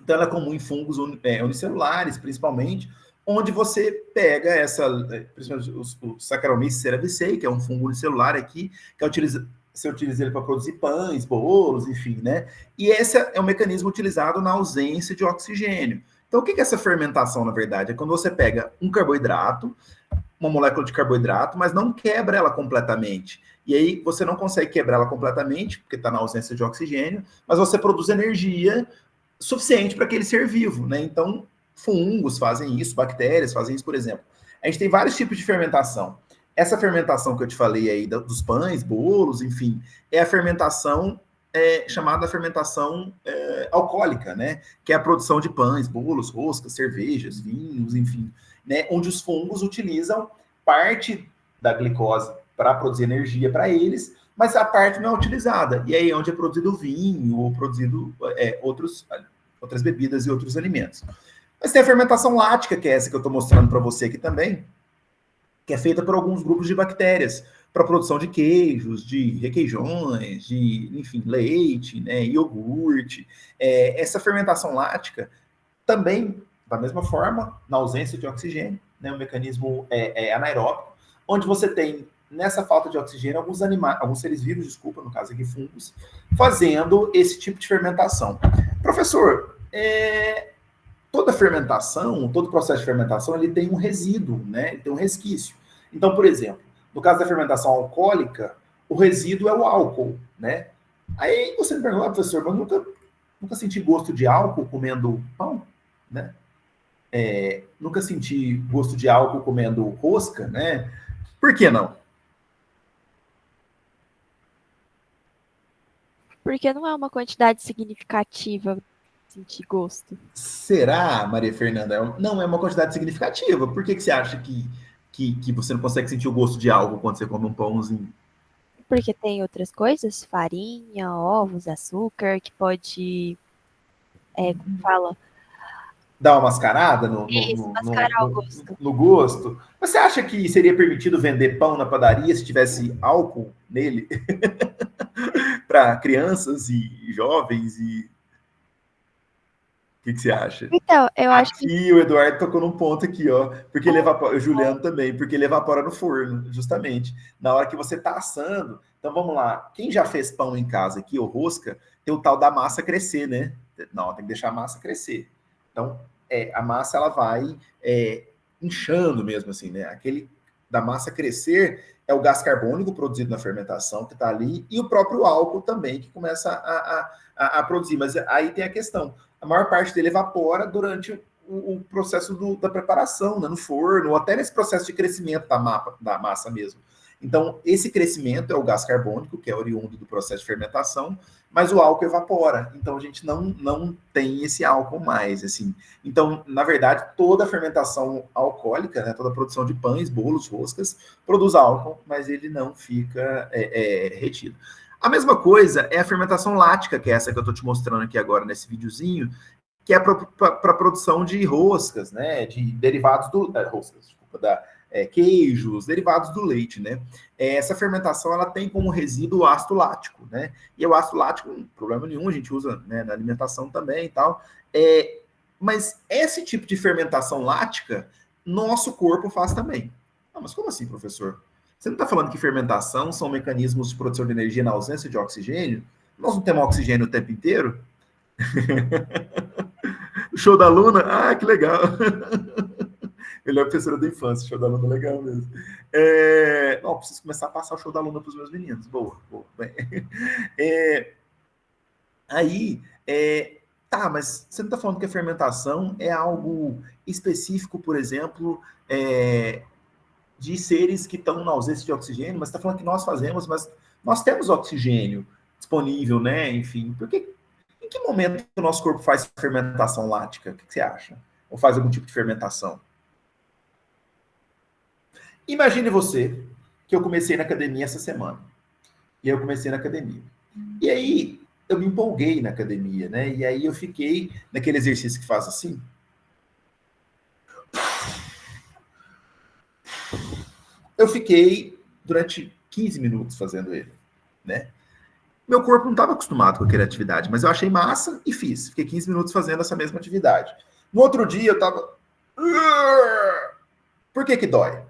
Então, ela é comum em fungos unicelulares, principalmente, onde você pega principalmente o Saccharomyces cerevisiae, que é um fungo unicelular aqui, que você utiliza ele para produzir pães, bolos, enfim, né? E esse é um mecanismo utilizado na ausência de oxigênio. Então, o que é essa fermentação, na verdade? É quando você pega um carboidrato, uma molécula de carboidrato, mas não quebra ela completamente. E aí você não consegue quebrar ela completamente, porque está na ausência de oxigênio, mas você produz energia suficiente para aquele ser vivo, né? Então, fungos fazem isso, bactérias fazem isso, por exemplo. A gente tem vários tipos de fermentação. Essa fermentação que eu te falei aí, dos pães, bolos, enfim, é a fermentação chamada fermentação alcoólica, né? Que é a produção de pães, bolos, roscas, cervejas, vinhos, enfim, né? Onde os fungos utilizam parte da glicose para produzir energia para eles, mas a parte não é utilizada. E aí é onde é produzido o vinho, ou produzido outras bebidas e outros alimentos. Mas tem a fermentação lática, que é essa que eu estou mostrando para você aqui também, que é feita por alguns grupos de bactérias, para a produção de queijos, de requeijões, de, enfim, leite, né, iogurte. Essa fermentação lática também, da mesma forma, na ausência de oxigênio, né, um mecanismo anaeróbico, onde você tem, nessa falta de oxigênio, alguns seres vivos, desculpa, no caso aqui fungos, fazendo esse tipo de fermentação. Professor, toda fermentação, todo processo de fermentação, ele tem um resíduo, né? Ele tem um resquício. Então, por exemplo, no caso da fermentação alcoólica, o resíduo é o álcool, né? Aí você me pergunta, professor, mas nunca senti gosto de álcool comendo pão, né? Nunca senti gosto de álcool comendo rosca, né? Por que não? Porque não é uma quantidade significativa sentir gosto. Será, Maria Fernanda? Não é uma quantidade significativa. Por que você acha que você não consegue sentir o gosto de algo quando você come um pãozinho? Porque tem outras coisas, farinha, ovos, açúcar, que pode, como fala? Dar uma mascarada mascarar o gosto. No gosto? Você acha que seria permitido vender pão na padaria se tivesse álcool nele? Para crianças e jovens e... O que você acha? Então, eu acho que... Aqui o Eduardo tocou num ponto aqui, ó. Porque ele evapora... O Juliano também, porque ele evapora no forno, justamente. Na hora que você tá assando. Então, vamos lá. Quem já fez pão em casa aqui, ou rosca, tem o tal da massa crescer, né? Não, tem que deixar a massa crescer. Então, a massa, ela vai inchando mesmo, assim, né? Aquele da massa crescer é o gás carbônico produzido na fermentação que tá ali, e o próprio álcool também, que começa a produzir. Mas aí tem a questão. A maior parte dele evapora durante o processo da preparação, né, no forno, ou até nesse processo de crescimento da massa mesmo. Então, esse crescimento é o gás carbônico, que é oriundo do processo de fermentação, mas o álcool evapora. Então, a gente não tem esse álcool mais, assim. Então, na verdade, toda a fermentação alcoólica, né, toda a produção de pães, bolos, roscas, produz álcool, mas ele não fica retido. A mesma coisa é a fermentação lática, que é essa que eu estou te mostrando aqui agora nesse videozinho, que é para a produção de roscas, né, de derivados queijos, derivados do leite, né? Essa fermentação, ela tem como resíduo o ácido lático, né? E o ácido lático, não tem problema nenhum, a gente usa, né, na alimentação também e tal. Mas esse tipo de fermentação lática, nosso corpo faz também. Ah, mas como assim, professor? Você não está falando que fermentação são mecanismos de produção de energia na ausência de oxigênio? Nós não temos oxigênio o tempo inteiro? O show da Luna? Ah, que legal! Melhor professora da infância, show da Luna legal mesmo. Não, preciso começar a passar o show da Luna para os meus meninos. Boa, bem. Aí, tá, mas você não está falando que a fermentação é algo específico, por exemplo, de seres que estão na ausência de oxigênio, mas você está falando que nós fazemos, mas nós temos oxigênio disponível, né? Enfim, porque em que momento o nosso corpo faz fermentação lática? O que você acha? Ou faz algum tipo de fermentação? Imagine você que eu comecei na academia essa semana. E eu comecei na academia. E aí, eu me empolguei na academia, né? E aí eu fiquei naquele exercício que faz assim. Eu fiquei durante 15 minutos fazendo ele, né? Meu corpo não estava acostumado com aquela atividade, mas eu achei massa e fiz. Fiquei 15 minutos fazendo essa mesma atividade. No outro dia eu estava... Por que dói?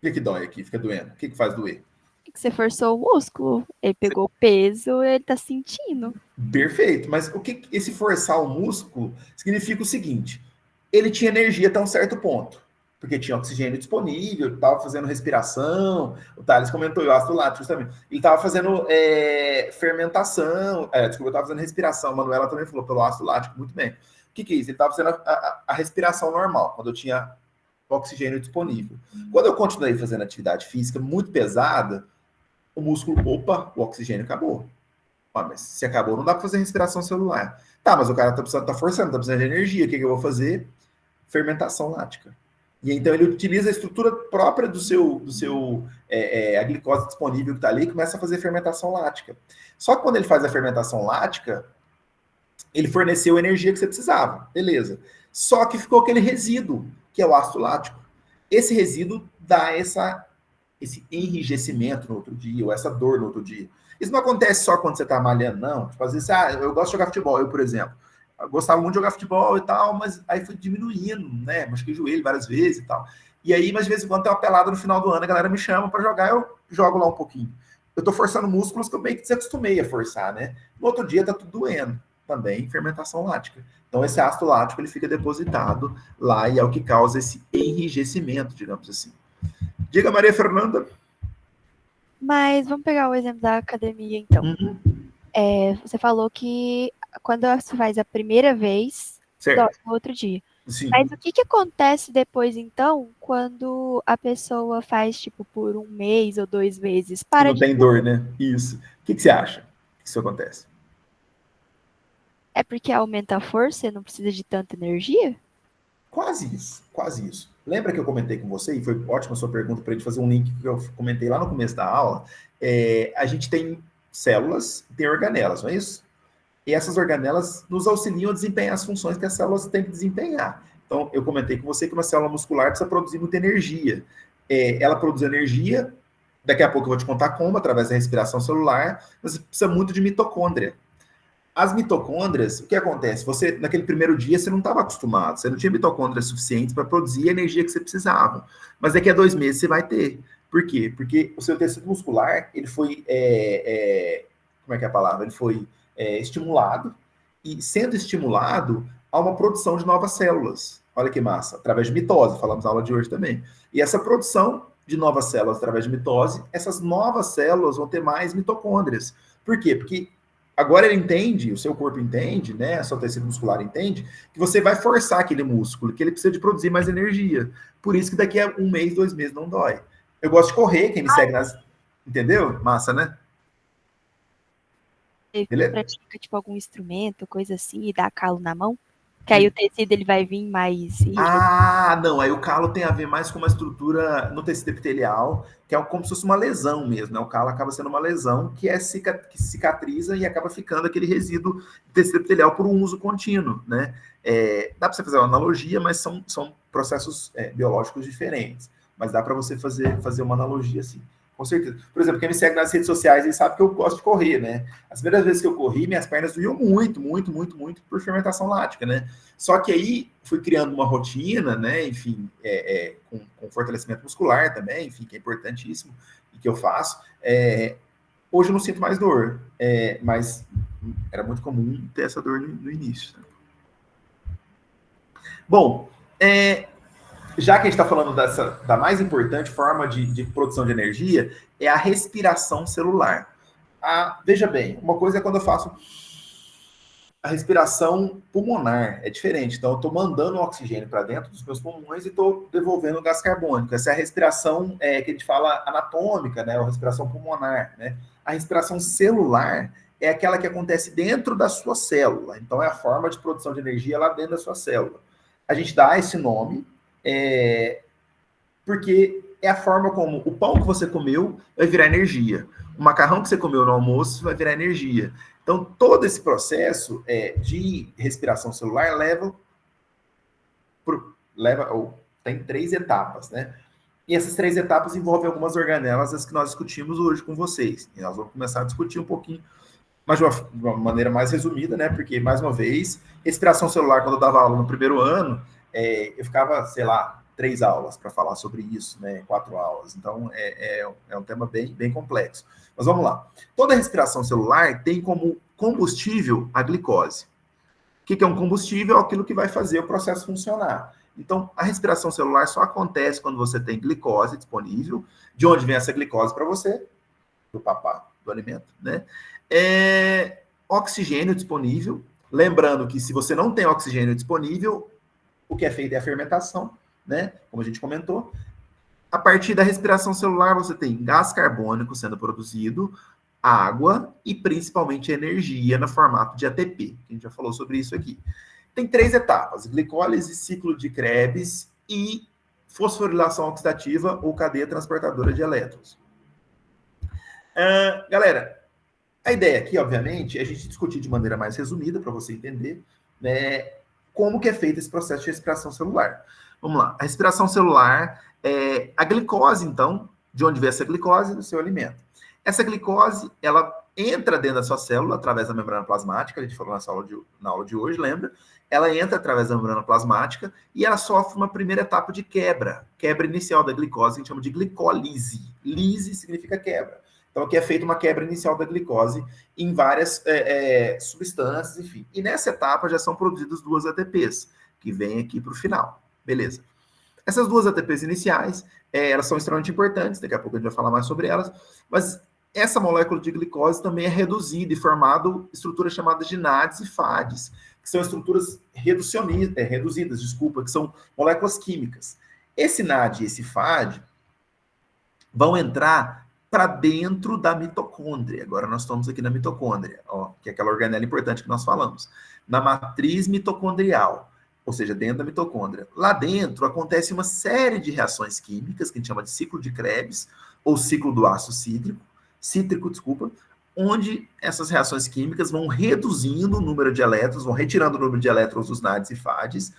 Por que dói aqui? Fica doendo. O que faz doer? Que você forçou o músculo. Ele pegou peso, ele tá sentindo. Perfeito. Mas o que esse forçar o músculo significa o seguinte: ele tinha energia até um certo ponto, porque tinha oxigênio disponível, estava fazendo respiração. O Thales comentou, o ácido lático também. Ele estava fazendo fermentação. Desculpa, eu estava fazendo respiração. A Manuela também falou pelo ácido lático, muito bem. O que é isso? Ele estava fazendo a respiração normal, quando eu tinha oxigênio disponível. Quando eu continuei fazendo atividade física muito pesada, o músculo, o oxigênio acabou. Mas se acabou, não dá para fazer respiração celular. Tá, mas o cara tá forçando, tá precisando de energia. O que eu vou fazer? Fermentação lática. E então ele utiliza a estrutura própria a glicose disponível que está ali e começa a fazer fermentação lática. Só que quando ele faz a fermentação lática, ele forneceu a energia que você precisava. Beleza. Só que ficou aquele resíduo, que é o ácido lático. Esse resíduo dá esse enrijecimento no outro dia, ou essa dor no outro dia. Isso não acontece só quando você está malhando, não. Tipo, às vezes, eu gosto de jogar futebol, eu, por exemplo. Eu gostava muito de jogar futebol e tal, mas aí foi diminuindo, né? Machuquei o joelho várias vezes e tal. E aí, mas de vez em quando tem uma pelada no final do ano, a galera me chama para jogar, eu jogo lá um pouquinho. Eu tô forçando músculos que eu meio que desacostumei a forçar, né? No outro dia tá tudo doendo. Também fermentação lática. Então, esse ácido lático, ele fica depositado lá e é o que causa esse enrijecimento, digamos assim. Diga, Maria Fernanda. Mas vamos pegar o exemplo da academia, então. Uhum. Você falou que quando você faz a primeira vez, dói no outro dia. Sim. Mas o que acontece depois, então, quando a pessoa faz, tipo, por 1 mês ou 2 meses? Para não tem dor, né? Isso. O que você acha que isso acontece? É porque aumenta a força e não precisa de tanta energia? Quase isso, quase isso. Lembra que eu comentei com você, e foi ótima a sua pergunta para a gente fazer um link que eu comentei lá no começo da aula. A gente tem células e tem organelas, não é isso? E essas organelas nos auxiliam a desempenhar as funções que as células têm que desempenhar. Então, eu comentei com você que uma célula muscular precisa produzir muita energia. Ela produz energia, daqui a pouco eu vou te contar como, através da respiração celular, mas precisa muito de mitocôndria. As mitocôndrias, o que acontece? Você, naquele primeiro dia, você não estava acostumado, você não tinha mitocôndrias suficientes para produzir a energia que você precisava. Mas daqui a 2 meses você vai ter. Por quê? Porque o seu tecido muscular, ele foi, como é que é a palavra? Ele foi estimulado, e sendo estimulado, há uma produção de novas células. Olha que massa, através de mitose, falamos na aula de hoje também. E essa produção de novas células através de mitose, essas novas células vão ter mais mitocôndrias. Por quê? Porque agora ele entende, o seu corpo entende, né? O seu tecido muscular entende, que você vai forçar aquele músculo, que ele precisa de produzir mais energia. Por isso que daqui a 1 mês, 2 meses não dói. Eu gosto de correr, quem me segue nas... Entendeu? Massa, né? Você pratica, tipo, algum instrumento, coisa assim, e dá calo na mão? Que aí o tecido ele vai vir mais... não. Aí o calo tem a ver mais com uma estrutura no tecido epitelial, que é como se fosse uma lesão mesmo, né? O calo acaba sendo uma lesão que que cicatriza e acaba ficando aquele resíduo do tecido epitelial por um uso contínuo, né? Dá para você fazer uma analogia, mas são processos biológicos diferentes. Mas dá para você fazer uma analogia assim. Com certeza. Por exemplo, quem me segue nas redes sociais aí sabe que eu gosto de correr, né? As primeiras vezes que eu corri, minhas pernas doíam muito por fermentação lática, né? Só que aí fui criando uma rotina, né? Enfim, com fortalecimento muscular também, enfim, que é importantíssimo e que eu faço. Hoje eu não sinto mais dor, mas era muito comum ter essa dor no início. Bom, já que a gente está falando da mais importante forma de produção de energia, é a respiração celular. Veja bem, uma coisa é quando eu faço a respiração pulmonar, é diferente. Então, eu estou mandando oxigênio para dentro dos meus pulmões e estou devolvendo gás carbônico. Essa é a respiração que a gente fala anatômica, né? Ou respiração pulmonar, né? A respiração celular é aquela que acontece dentro da sua célula. Então, é a forma de produção de energia lá dentro da sua célula. A gente dá esse nome porque é a forma como o pão que você comeu vai virar energia. O macarrão que você comeu no almoço vai virar energia. Então, todo esse processo de respiração celular tem 3 etapas, né? E essas 3 etapas envolvem algumas organelas, as que nós discutimos hoje com vocês. E nós vamos começar a discutir um pouquinho, mas de uma maneira mais resumida, né? Porque, mais uma vez, respiração celular, quando eu dava aula no primeiro ano, eu ficava, sei lá, 3 aulas para falar sobre isso, né? 4 aulas. Então, é um tema bem complexo. Mas vamos lá. Toda respiração celular tem como combustível a glicose. O que é um combustível? É aquilo que vai fazer o processo funcionar. Então, a respiração celular só acontece quando você tem glicose disponível. De onde vem essa glicose para você? Do papá, do alimento, né? Oxigênio disponível. Lembrando que se você não tem oxigênio disponível, o que é feito é a fermentação, né? Como a gente comentou. A partir da respiração celular, você tem gás carbônico sendo produzido, água e principalmente energia no formato de ATP. A gente já falou sobre isso aqui. Tem 3 etapas: glicólise, ciclo de Krebs e fosforilação oxidativa ou cadeia transportadora de elétrons. Galera, a ideia aqui, obviamente, é a gente discutir de maneira mais resumida, para você entender, né, como que é feito esse processo de respiração celular. Vamos lá. A respiração celular a glicose, então, de onde vem essa glicose? Do seu alimento. Essa glicose, ela entra dentro da sua célula através da membrana plasmática, a gente falou na aula de hoje, lembra? Ela entra através da membrana plasmática e ela sofre uma primeira etapa de quebra inicial da glicose, que a gente chama de glicólise. Lise significa quebra. Então, aqui é feita uma quebra inicial da glicose em várias substâncias, enfim. E nessa etapa já são produzidas 2 ATPs, que vêm aqui para o final. Beleza. Essas 2 ATPs iniciais, elas são extremamente importantes, daqui a pouco a gente vai falar mais sobre elas, mas essa molécula de glicose também é reduzida e formado estruturas chamadas de NADs e FADs, que são estruturas reduzidas, que são moléculas químicas. Esse NAD e esse FAD vão entrar para dentro da mitocôndria. Agora nós estamos aqui na mitocôndria, que é aquela organela importante que nós falamos, na matriz mitocondrial. Ou seja, dentro da mitocôndria. Lá dentro acontece uma série de reações químicas, que a gente chama de ciclo de Krebs, ou ciclo do ácido cítrico, onde essas reações químicas vão reduzindo o número de elétrons, vão retirando o número de elétrons dos NADs e FADs,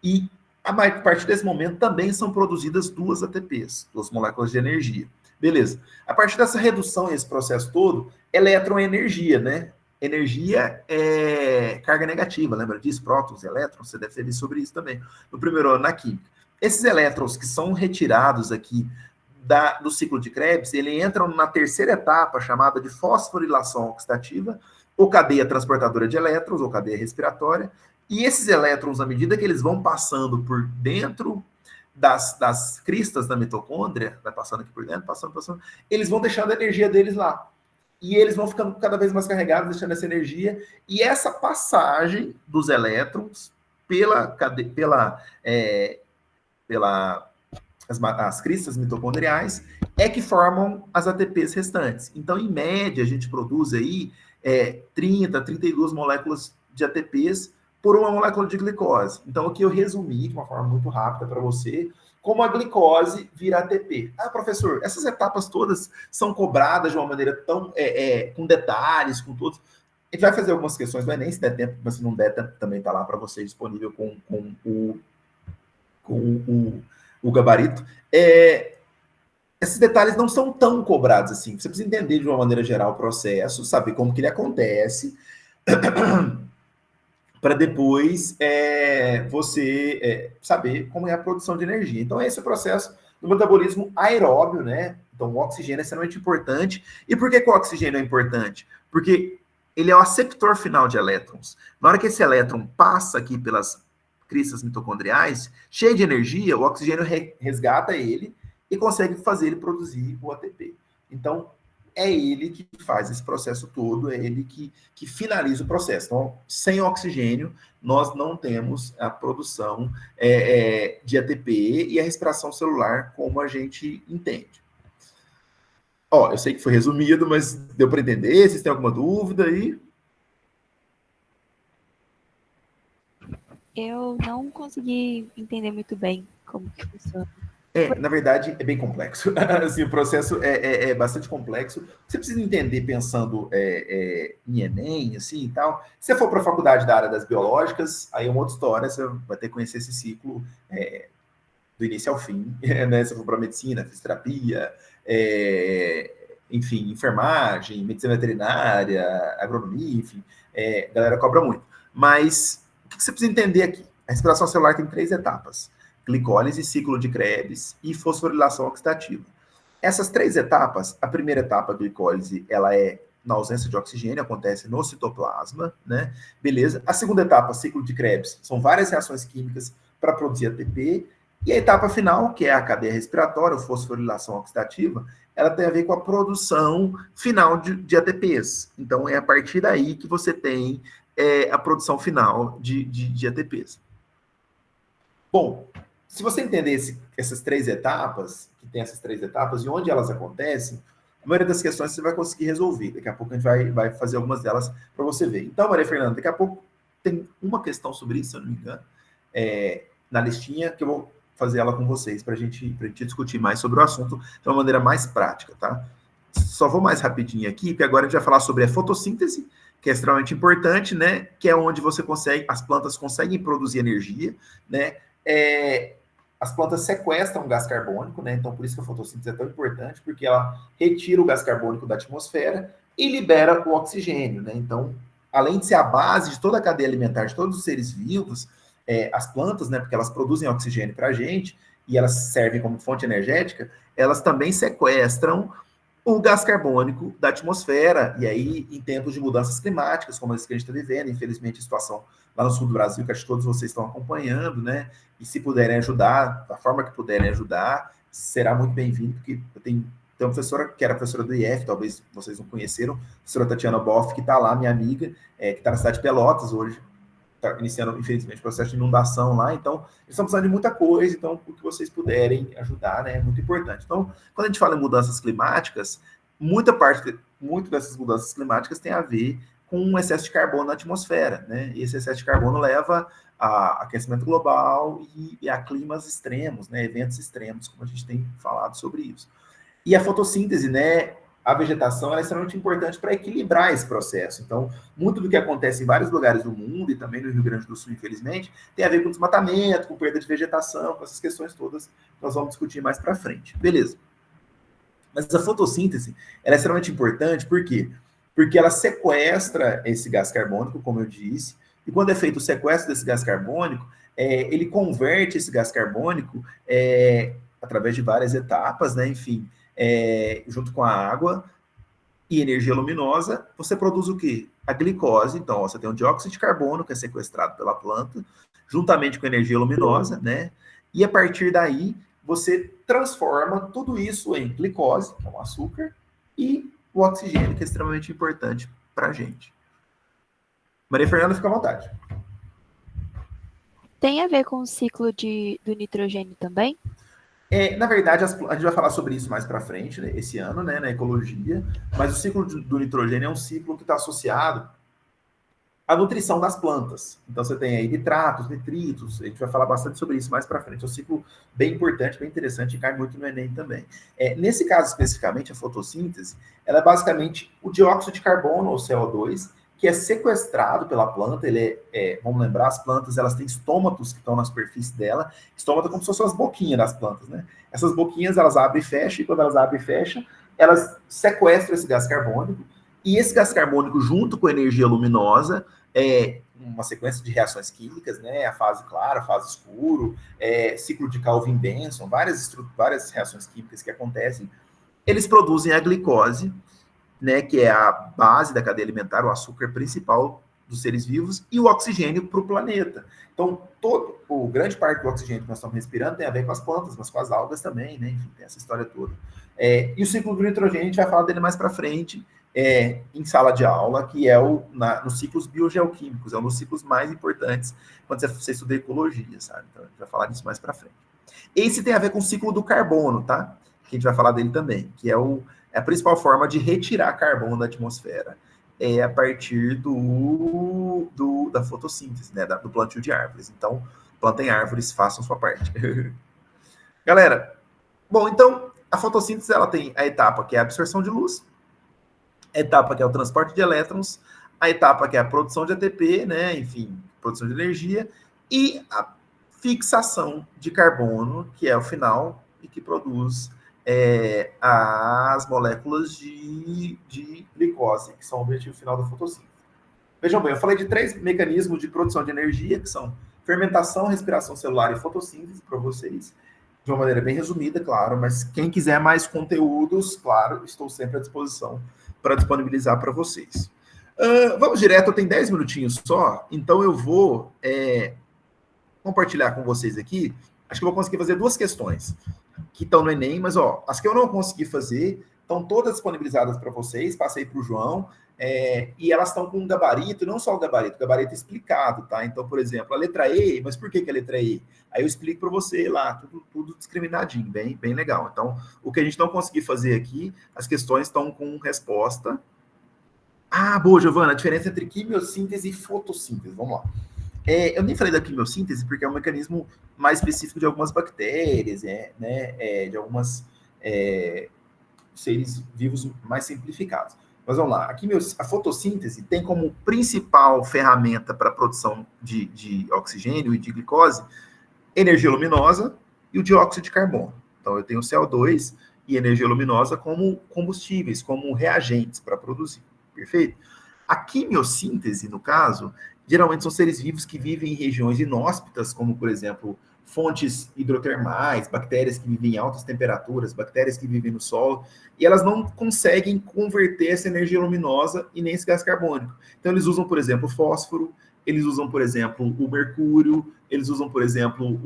e a partir desse momento também são produzidas 2 ATPs, 2 moléculas de energia. Beleza. A partir dessa redução e esse processo todo, elétron é energia, né? Energia é carga negativa, lembra disso? Prótons e elétrons, você deve ter visto sobre isso também, no primeiro ano na química. Esses elétrons que são retirados aqui do ciclo de Krebs, eles entram na terceira etapa, chamada de fosforilação oxidativa, ou cadeia transportadora de elétrons, ou cadeia respiratória, e esses elétrons, à medida que eles vão passando por dentro das cristas da mitocôndria, vai passando aqui por dentro, passando, eles vão deixando a energia deles lá. E eles vão ficando cada vez mais carregados, deixando essa energia. E essa passagem dos elétrons as cristas mitocondriais é que formam as ATPs restantes. Então, em média, a gente produz aí 32 moléculas de ATPs por uma molécula de glicose. Então, aqui eu resumi de uma forma muito rápida para você como a glicose vira ATP. Professor, essas etapas todas são cobradas de uma maneira tão com detalhes, com todos. A gente vai fazer algumas questões, não é nem se der tempo, mas se não der, também está lá para você disponível com o gabarito. Esses detalhes não são tão cobrados assim. Você precisa entender de uma maneira geral o processo, saber como que ele acontece, para depois você saber como é a produção de energia. Então, esse é o processo do metabolismo aeróbio, né? Então, o oxigênio é extremamente importante. E por que o oxigênio é importante? Porque ele é o aceptor final de elétrons. Na hora que esse elétron passa aqui pelas cristas mitocondriais, cheio de energia, o oxigênio resgata ele e consegue fazer ele produzir o ATP. Então, é ele que faz esse processo todo, é ele que finaliza o processo. Então, sem oxigênio, nós não temos a produção de ATP e a respiração celular como a gente entende. Ó, eu sei que foi resumido, mas deu para entender? Vocês têm alguma dúvida aí? Eu não consegui entender muito bem como que funciona. Na verdade, é bem complexo. Assim, o processo é bastante complexo. Você precisa entender pensando em Enem, assim, e tal. Se você for para a faculdade da área das biológicas, aí é uma outra história, você vai ter que conhecer esse ciclo do início ao fim, né? Se você for para medicina, fisioterapia, enfim, enfermagem, medicina veterinária, agronomia, enfim, a galera cobra muito. Mas o que você precisa entender aqui? A respiração celular tem 3 etapas: glicólise, ciclo de Krebs e fosforilação oxidativa. Essas 3 etapas, a primeira etapa, a glicólise, ela é na ausência de oxigênio, acontece no citoplasma, né? Beleza. A segunda etapa, ciclo de Krebs, são várias reações químicas para produzir ATP. E a etapa final, que é a cadeia respiratória, fosforilação oxidativa, ela tem a ver com a produção final de ATPs. Então, é a partir daí que você tem a produção final de ATPs. Bom, se você entender essas 3 etapas, que tem essas 3 etapas, e onde elas acontecem, a maioria das questões você vai conseguir resolver. Daqui a pouco a gente vai fazer algumas delas para você ver. Então, Maria Fernanda, daqui a pouco tem uma questão sobre isso, se eu não me engano, na listinha, que eu vou fazer ela com vocês para a gente discutir mais sobre o assunto de uma maneira mais prática, tá? Só vou mais rapidinho aqui, porque agora a gente vai falar sobre a fotossíntese, que é extremamente importante, né? Que é onde as plantas conseguem produzir energia, né? As plantas sequestram gás carbônico, né? Então, por isso que a fotossíntese é tão importante, porque ela retira o gás carbônico da atmosfera e libera o oxigênio, né? Então, além de ser a base de toda a cadeia alimentar de todos os seres vivos, as plantas, né? Porque elas produzem oxigênio para a gente e elas servem como fonte energética, elas também sequestram o gás carbônico da atmosfera, e aí, em tempos de mudanças climáticas, como esse que a gente está vivendo, infelizmente, a situação lá no sul do Brasil, que acho que todos vocês estão acompanhando, né? E se puderem ajudar, da forma que puderem ajudar, será muito bem-vindo, porque eu tenho uma professora que era professora do IF, talvez vocês não conheceram, a professora Tatiana Boff, que está lá, minha amiga, que está na cidade de Pelotas hoje, está iniciando, infelizmente, o processo de inundação lá, então, eles estão precisando de muita coisa, então, o que vocês puderem ajudar, né, é muito importante. Então, quando a gente fala em mudanças climáticas, muito dessas mudanças climáticas tem a ver com um excesso de carbono na atmosfera, né, e esse excesso de carbono leva a aquecimento global e a climas extremos, né, eventos extremos, como a gente tem falado sobre isso. E a fotossíntese, né, a vegetação é extremamente importante para equilibrar esse processo. Então, muito do que acontece em vários lugares do mundo, e também no Rio Grande do Sul, infelizmente, tem a ver com desmatamento, com perda de vegetação, com essas questões todas que nós vamos discutir mais para frente. Beleza. Mas a fotossíntese ela é extremamente importante, por quê? Porque ela sequestra esse gás carbônico, como eu disse, e quando é feito o sequestro desse gás carbônico, ele converte esse gás carbônico através de várias etapas, né, enfim, junto com a água e energia luminosa, você produz o quê? A glicose. Então, você tem o dióxido de carbono, que é sequestrado pela planta, juntamente com a energia luminosa, né? E a partir daí, você transforma tudo isso em glicose, que é um açúcar, e o oxigênio, que é extremamente importante para a gente. Maria Fernanda, fica à vontade. Tem a ver com o ciclo do nitrogênio também? Na verdade, a gente vai falar sobre isso mais para frente, né, esse ano, né, na ecologia, mas o ciclo do nitrogênio é um ciclo que está associado à nutrição das plantas. Então, você tem aí nitratos, nitritos, a gente vai falar bastante sobre isso mais para frente. É um ciclo bem importante, bem interessante, e cai muito no Enem também. Nesse caso, especificamente, a fotossíntese, ela é basicamente o dióxido de carbono, ou CO2, que é sequestrado pela planta. Vamos lembrar, as plantas, elas têm estômatos que estão na superfície dela. Estômato é como se fossem as boquinhas das plantas, né? Essas boquinhas, elas abrem e fecham, e quando elas abrem e fecham, elas sequestram esse gás carbônico, e esse gás carbônico, junto com a energia luminosa, uma sequência de reações químicas, né? A fase clara, a fase escuro, ciclo de Calvin-Benson, várias reações químicas que acontecem, eles produzem a glicose, né, que é a base da cadeia alimentar, o açúcar principal dos seres vivos e o oxigênio para o planeta. Então, grande parte do oxigênio que nós estamos respirando tem a ver com as plantas, mas com as algas também, né? Enfim, tem essa história toda. E o ciclo do nitrogênio, a gente vai falar dele mais para frente, em sala de aula, que é nos ciclos biogeoquímicos, é um dos ciclos mais importantes quando você estuda ecologia, sabe? Então, a gente vai falar disso mais para frente. Esse tem a ver com o ciclo do carbono, tá? Que a gente vai falar dele também, que é a principal forma de retirar carbono da atmosfera. A partir da fotossíntese, né, do plantio de árvores. Então, plantem árvores, façam sua parte. Galera, bom, então, a fotossíntese, ela tem a etapa que é a absorção de luz, a etapa que é o transporte de elétrons, a etapa que é a produção de ATP, né, enfim, produção de energia, e a fixação de carbono, que é o final, e que produz as moléculas de glicose, que são o objetivo final da fotossíntese. Vejam bem, eu falei de 3 mecanismos de produção de energia, que são fermentação, respiração celular e fotossíntese, para vocês, de uma maneira bem resumida, claro, mas quem quiser mais conteúdos, claro, estou sempre à disposição para disponibilizar para vocês. Vamos direto, eu tenho 10 minutinhos só, então eu vou compartilhar com vocês aqui. Acho que eu vou conseguir fazer 2 questões que estão no Enem, mas as que eu não consegui fazer estão todas disponibilizadas para vocês, passei para o João, e elas estão com um gabarito, não só o gabarito explicado, tá? Então, por exemplo, a letra E, mas por que a letra E? Aí eu explico para você lá, tudo discriminadinho, bem legal. Então, o que a gente não conseguiu fazer aqui, as questões estão com resposta. Boa, Giovana, a diferença entre quimiossíntese e fotossíntese, vamos lá. Eu nem falei da quimiossíntese porque é um mecanismo mais específico de algumas bactérias, de algumas seres vivos mais simplificados. Mas vamos lá, a fotossíntese tem como principal ferramenta para a produção de oxigênio e de glicose energia luminosa e o dióxido de carbono. Então, eu tenho CO2 e energia luminosa como combustíveis, como reagentes para produzir. Perfeito? A quimiossíntese, no caso, geralmente são seres vivos que vivem em regiões inóspitas, como, por exemplo, fontes hidrotermais, bactérias que vivem em altas temperaturas, bactérias que vivem no solo, e elas não conseguem converter essa energia luminosa e nem esse gás carbônico. Então, eles usam, por exemplo, o fósforo, eles usam, por exemplo, o mercúrio, eles usam, por exemplo,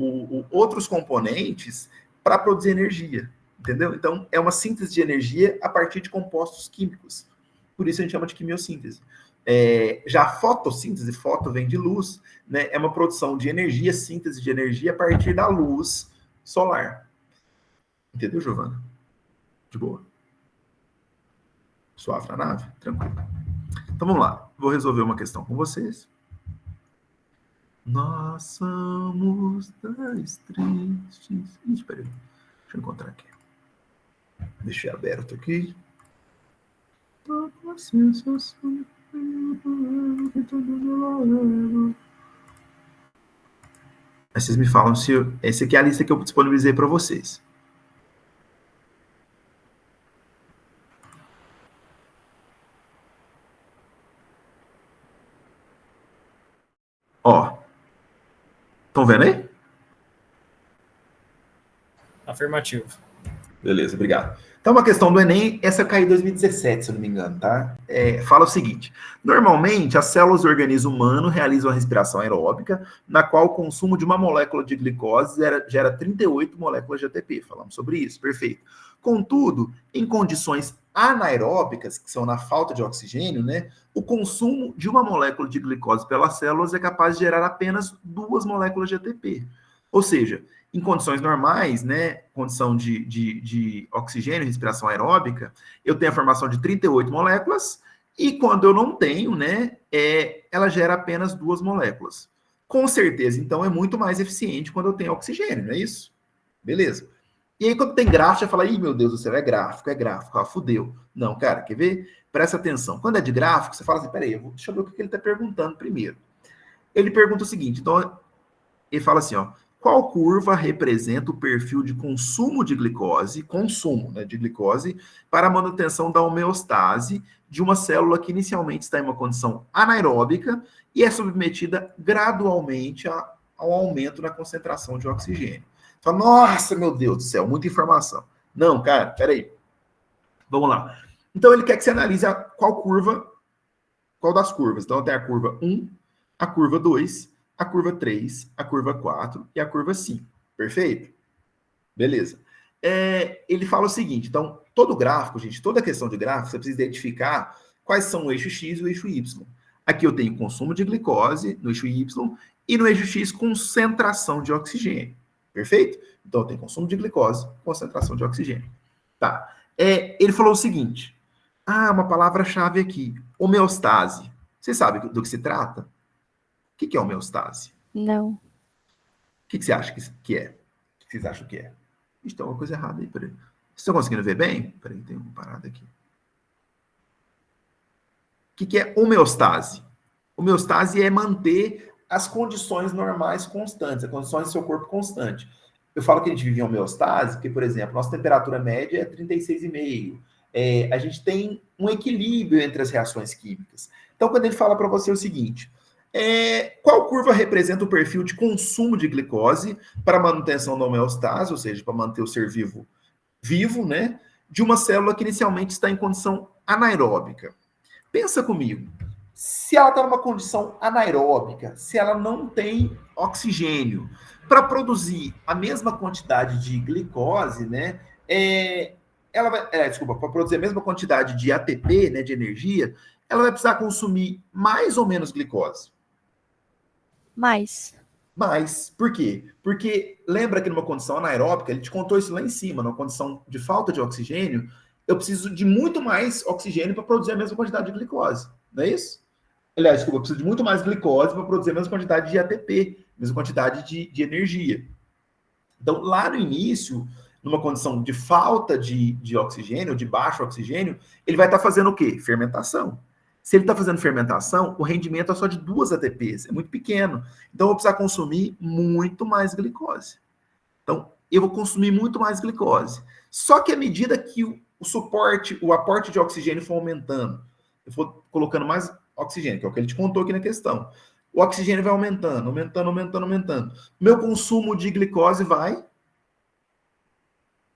outros componentes para produzir energia, entendeu? Então, é uma síntese de energia a partir de compostos químicos. Por isso a gente chama de quimiossíntese. Já a fotossíntese, foto vem de luz, né? É uma produção de energia, síntese de energia a partir da luz solar. Entendeu, Giovana? De boa. Suave na nave? Tranquilo. Então vamos lá. Vou resolver uma questão com vocês. Nós somos 2 tristes. Espera aí. Deixa eu encontrar aqui. Deixei aberto aqui. Aí vocês me falam se essa aqui é a lista que eu disponibilizei para vocês. Estão vendo aí? Afirmativo. Beleza, obrigado. Então, uma questão do Enem, essa caiu em 2017, se eu não me engano, tá? Fala o seguinte: normalmente, as células do organismo humano realizam a respiração aeróbica, na qual o consumo de uma molécula de glicose gera 38 moléculas de ATP. Falamos sobre isso, perfeito. Contudo, em condições anaeróbicas, que são na falta de oxigênio, né, o consumo de uma molécula de glicose pelas células é capaz de gerar apenas 2 moléculas de ATP. Ou seja, em condições normais, né, condição de oxigênio, respiração aeróbica, eu tenho a formação de 38 moléculas, e quando eu não tenho, né, ela gera apenas 2 moléculas. Com certeza, então, é muito mais eficiente quando eu tenho oxigênio, não é isso? Beleza. E aí, quando tem gráfico, você fala, ih, meu Deus do céu, é gráfico, fudeu. Não, cara, quer ver? Presta atenção. Quando é de gráfico, você fala assim, peraí, deixa eu ver o que ele está perguntando primeiro. Ele pergunta o seguinte, então, ele fala assim, qual curva representa o perfil de consumo de glicose, né, de glicose, para a manutenção da homeostase de uma célula que inicialmente está em uma condição anaeróbica e é submetida gradualmente ao aumento na concentração de oxigênio. Fala, nossa, meu Deus do céu, muita informação. Não, cara, peraí. Vamos lá. Então, ele quer que você analise qual curva qual das curvas? Então, tem a curva 1, a curva 2, a curva 3, a curva 4 e a curva 5. Perfeito? Beleza. Ele fala o seguinte, então, todo gráfico, gente, toda questão de gráfico, você precisa identificar quais são o eixo X e o eixo Y. Aqui eu tenho consumo de glicose no eixo Y e no eixo X, concentração de oxigênio. Perfeito? Então, eu tenho consumo de glicose, concentração de oxigênio. Tá. Ele falou o seguinte, uma palavra-chave aqui, homeostase. Você sabe do que se trata? O que é homeostase? Não. O que você acha que é? O que vocês acham que é? Ixi, tem alguma coisa errada aí, peraí. Vocês estão conseguindo ver bem? Peraí, tem uma parada aqui. O que é homeostase? Homeostase é manter as condições normais constantes, as condições do seu corpo constante. Eu falo que a gente vive em homeostase, porque, por exemplo, nossa temperatura média é 36,5. A gente tem um equilíbrio entre as reações químicas. Então, quando ele fala para você o seguinte, qual curva representa o perfil de consumo de glicose para manutenção da homeostase, ou seja, para manter o ser vivo, né, de uma célula que inicialmente está em condição anaeróbica? Pensa comigo, se ela está numa condição anaeróbica, se ela não tem oxigênio, para produzir a mesma quantidade de glicose, né, para produzir a mesma quantidade de ATP, né, de energia, ela vai precisar consumir mais ou menos glicose? Mais. Por quê? Porque lembra que numa condição anaeróbica, ele te contou isso lá em cima, numa condição de falta de oxigênio, eu preciso de muito mais oxigênio para produzir a mesma quantidade de glicose, não é isso? Aliás, desculpa, eu preciso de muito mais glicose para produzir a mesma quantidade de ATP, a mesma quantidade de energia. Então, lá no início, numa condição de falta de oxigênio, de baixo oxigênio, ele vai estar fazendo o quê? Fermentação. Se ele está fazendo fermentação, o rendimento é só de 2 ATPs, é muito pequeno. Então, eu vou precisar consumir muito mais glicose. Então, eu vou consumir muito mais glicose. Só que à medida que o aporte de oxigênio for aumentando, eu for colocando mais oxigênio, que é o que ele te contou aqui na questão, o oxigênio vai aumentando. Meu consumo de glicose vai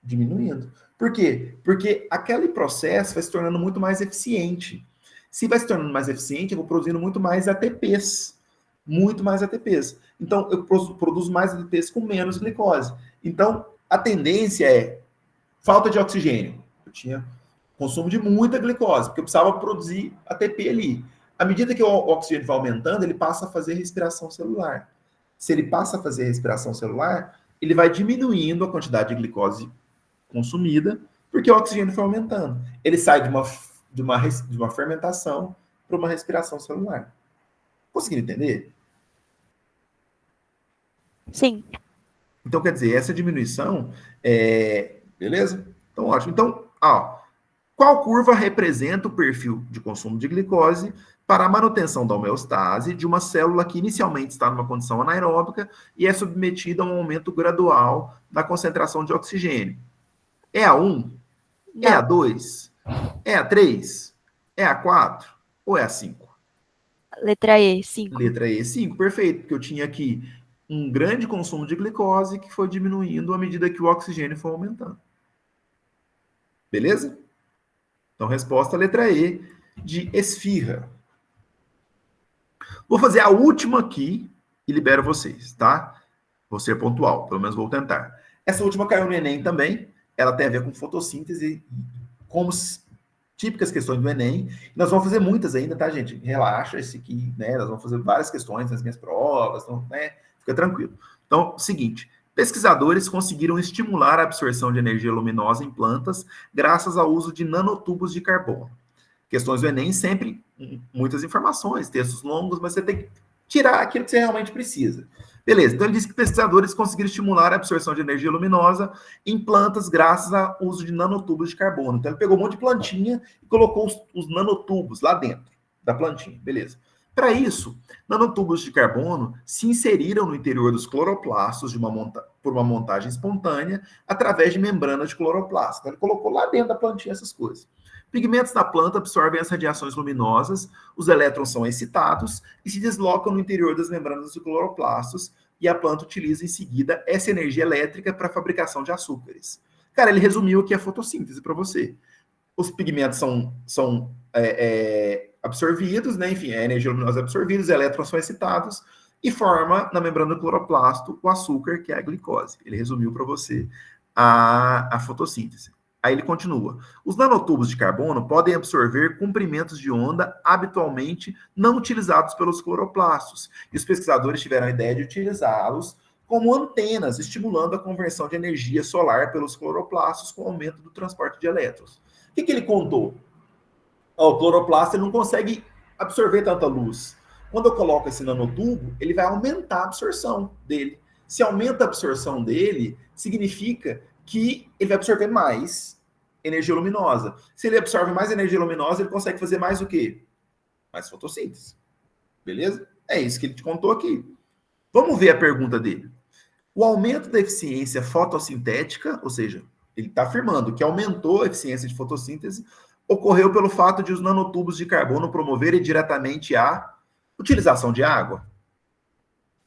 diminuindo. Por quê? Porque aquele processo vai se tornando muito mais eficiente. Se vai se tornando mais eficiente, eu vou produzindo muito mais ATPs. Muito mais ATPs. Então, eu produzo mais ATPs com menos glicose. Então, a tendência é falta de oxigênio. Eu tinha consumo de muita glicose, porque eu precisava produzir ATP ali. À medida que o oxigênio vai aumentando, ele passa a fazer respiração celular. Se ele passa a fazer respiração celular, ele vai diminuindo a quantidade de glicose consumida, porque o oxigênio foi aumentando. Ele sai de uma fermentação para uma respiração celular. Conseguiram entender? Sim. Então, quer dizer, essa diminuição beleza? Então, ótimo. Então, qual curva representa o perfil de consumo de glicose para a manutenção da homeostase de uma célula que inicialmente está numa condição anaeróbica e é submetida a um aumento gradual da concentração de oxigênio? É a 1? Não. É a 2? É a 3? É a 4? Ou é a 5? Letra E, 5. Letra E, 5, perfeito, porque eu tinha aqui um grande consumo de glicose que foi diminuindo à medida que o oxigênio foi aumentando. Beleza? Então, resposta letra E, de esfirra. Vou fazer a última aqui e libero vocês, tá? Vou ser pontual, pelo menos vou tentar. Essa última caiu no Enem também. Ela tem a ver com fotossíntese, como típicas questões do Enem. Nós vamos fazer muitas ainda, tá, gente? Relaxa, esse aqui, né? Nós vamos fazer várias questões nas minhas provas, então, né? Fica tranquilo. Então, seguinte. Pesquisadores conseguiram estimular a absorção de energia luminosa em plantas graças ao uso de nanotubos de carbono. Questões do Enem sempre muitas informações, textos longos, mas você tem que tirar aquilo que você realmente precisa. Beleza, então ele disse que pesquisadores conseguiram estimular a absorção de energia luminosa em plantas graças ao uso de nanotubos de carbono. Então ele pegou um monte de plantinha e colocou os nanotubos lá dentro da plantinha, beleza. Para isso, nanotubos de carbono se inseriram no interior dos cloroplastos por uma montagem espontânea através de membranas de cloroplasto. Então ele colocou lá dentro da plantinha essas coisas. Pigmentos da planta absorvem as radiações luminosas, os elétrons são excitados e se deslocam no interior das membranas dos cloroplastos e a planta utiliza em seguida essa energia elétrica para a fabricação de açúcares. Cara, ele resumiu aqui a fotossíntese para você. Os pigmentos são absorvidos, né? Enfim, a energia luminosa é absorvida, os elétrons são excitados e forma na membrana do cloroplasto o açúcar, que é a glicose. Ele resumiu para você a fotossíntese. Aí ele continua. Os nanotubos de carbono podem absorver comprimentos de onda habitualmente não utilizados pelos cloroplastos. E os pesquisadores tiveram a ideia de utilizá-los como antenas, estimulando a conversão de energia solar pelos cloroplastos com o aumento do transporte de elétrons. O que ele contou? O cloroplasto ele não consegue absorver tanta luz. Quando eu coloco esse nanotubo, ele vai aumentar a absorção dele. Se aumenta a absorção dele, significa que ele vai absorver mais energia luminosa. Se ele absorve mais energia luminosa, ele consegue fazer mais o quê? Mais fotossíntese. Beleza? É isso que ele te contou aqui. Vamos ver a pergunta dele. O aumento da eficiência fotossintética, ou seja, ele está afirmando que aumentou a eficiência de fotossíntese, ocorreu pelo fato de os nanotubos de carbono promoverem diretamente a utilização de água?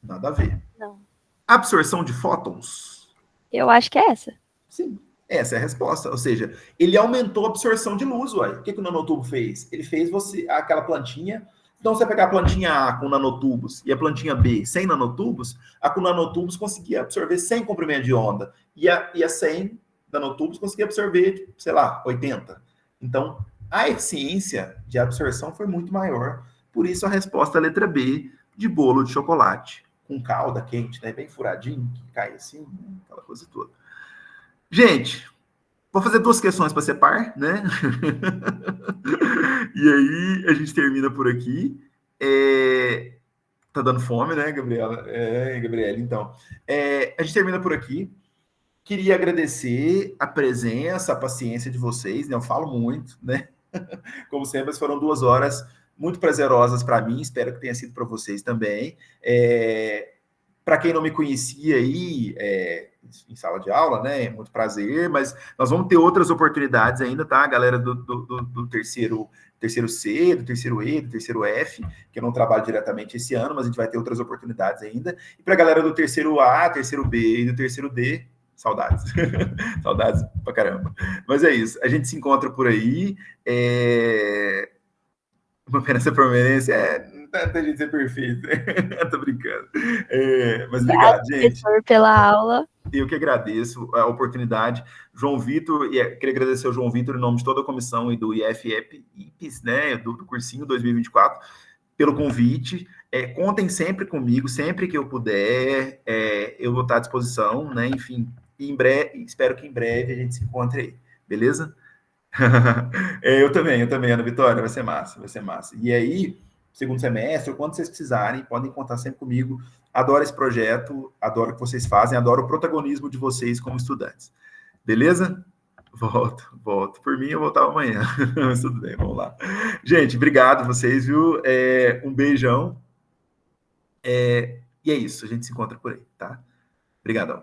Nada a ver. Não. Absorção de fótons? Eu acho que é essa. Sim, essa é a resposta. Ou seja, ele aumentou a absorção de luz, uai. O que o nanotubo fez? Ele fez aquela plantinha. Então, você pegar a plantinha A com nanotubos e a plantinha B sem nanotubos, a com nanotubos conseguia absorver 100 comprimentos de onda. E a 100 nanotubos conseguia absorver, sei lá, 80. Então, a eficiência de absorção foi muito maior. Por isso, a resposta é a letra B, de bolo de chocolate. Com calda quente, né? Bem furadinho, que cai assim, aquela coisa toda. Gente, vou fazer 2 questões para ser par, né? E aí, a gente termina por aqui. Tá dando fome, né, Gabriela? Gabriela, então. A gente termina por aqui. Queria agradecer a presença, a paciência de vocês, né? Eu falo muito, né? Como sempre, foram 2 horas muito prazerosas para mim, espero que tenha sido para vocês também. Para quem não me conhecia aí, em sala de aula, né? É muito prazer, mas nós vamos ter outras oportunidades ainda, tá? Galera do terceiro C, do terceiro E, do terceiro F, que eu não trabalho diretamente esse ano, mas a gente vai ter outras oportunidades ainda. E para a galera do terceiro A, terceiro B e do terceiro D, saudades. Saudades pra caramba. Mas é isso. A gente se encontra por aí. Uma pena ser palmeirense. Não tem jeito de ser perfeito. Tô brincando. Mas obrigado, gente. Professor, pela aula. Eu que agradeço a oportunidade. João Vitor, queria agradecer ao João Vitor em nome de toda a comissão e do IFEP, né, do cursinho 2024, pelo convite. Contem sempre comigo, sempre que eu puder, eu vou estar à disposição, né? Enfim, espero que em breve a gente se encontre aí, beleza? Eu também, Ana Vitória, vai ser massa. E aí, segundo semestre, quando vocês precisarem, podem contar sempre comigo. Adoro esse projeto, adoro o que vocês fazem, adoro o protagonismo de vocês como estudantes. Beleza? Volto. Por mim, eu voltava amanhã. Mas tudo bem, vamos lá. Gente, obrigado vocês, viu? Um beijão. E é isso, a gente se encontra por aí, tá? Obrigadão.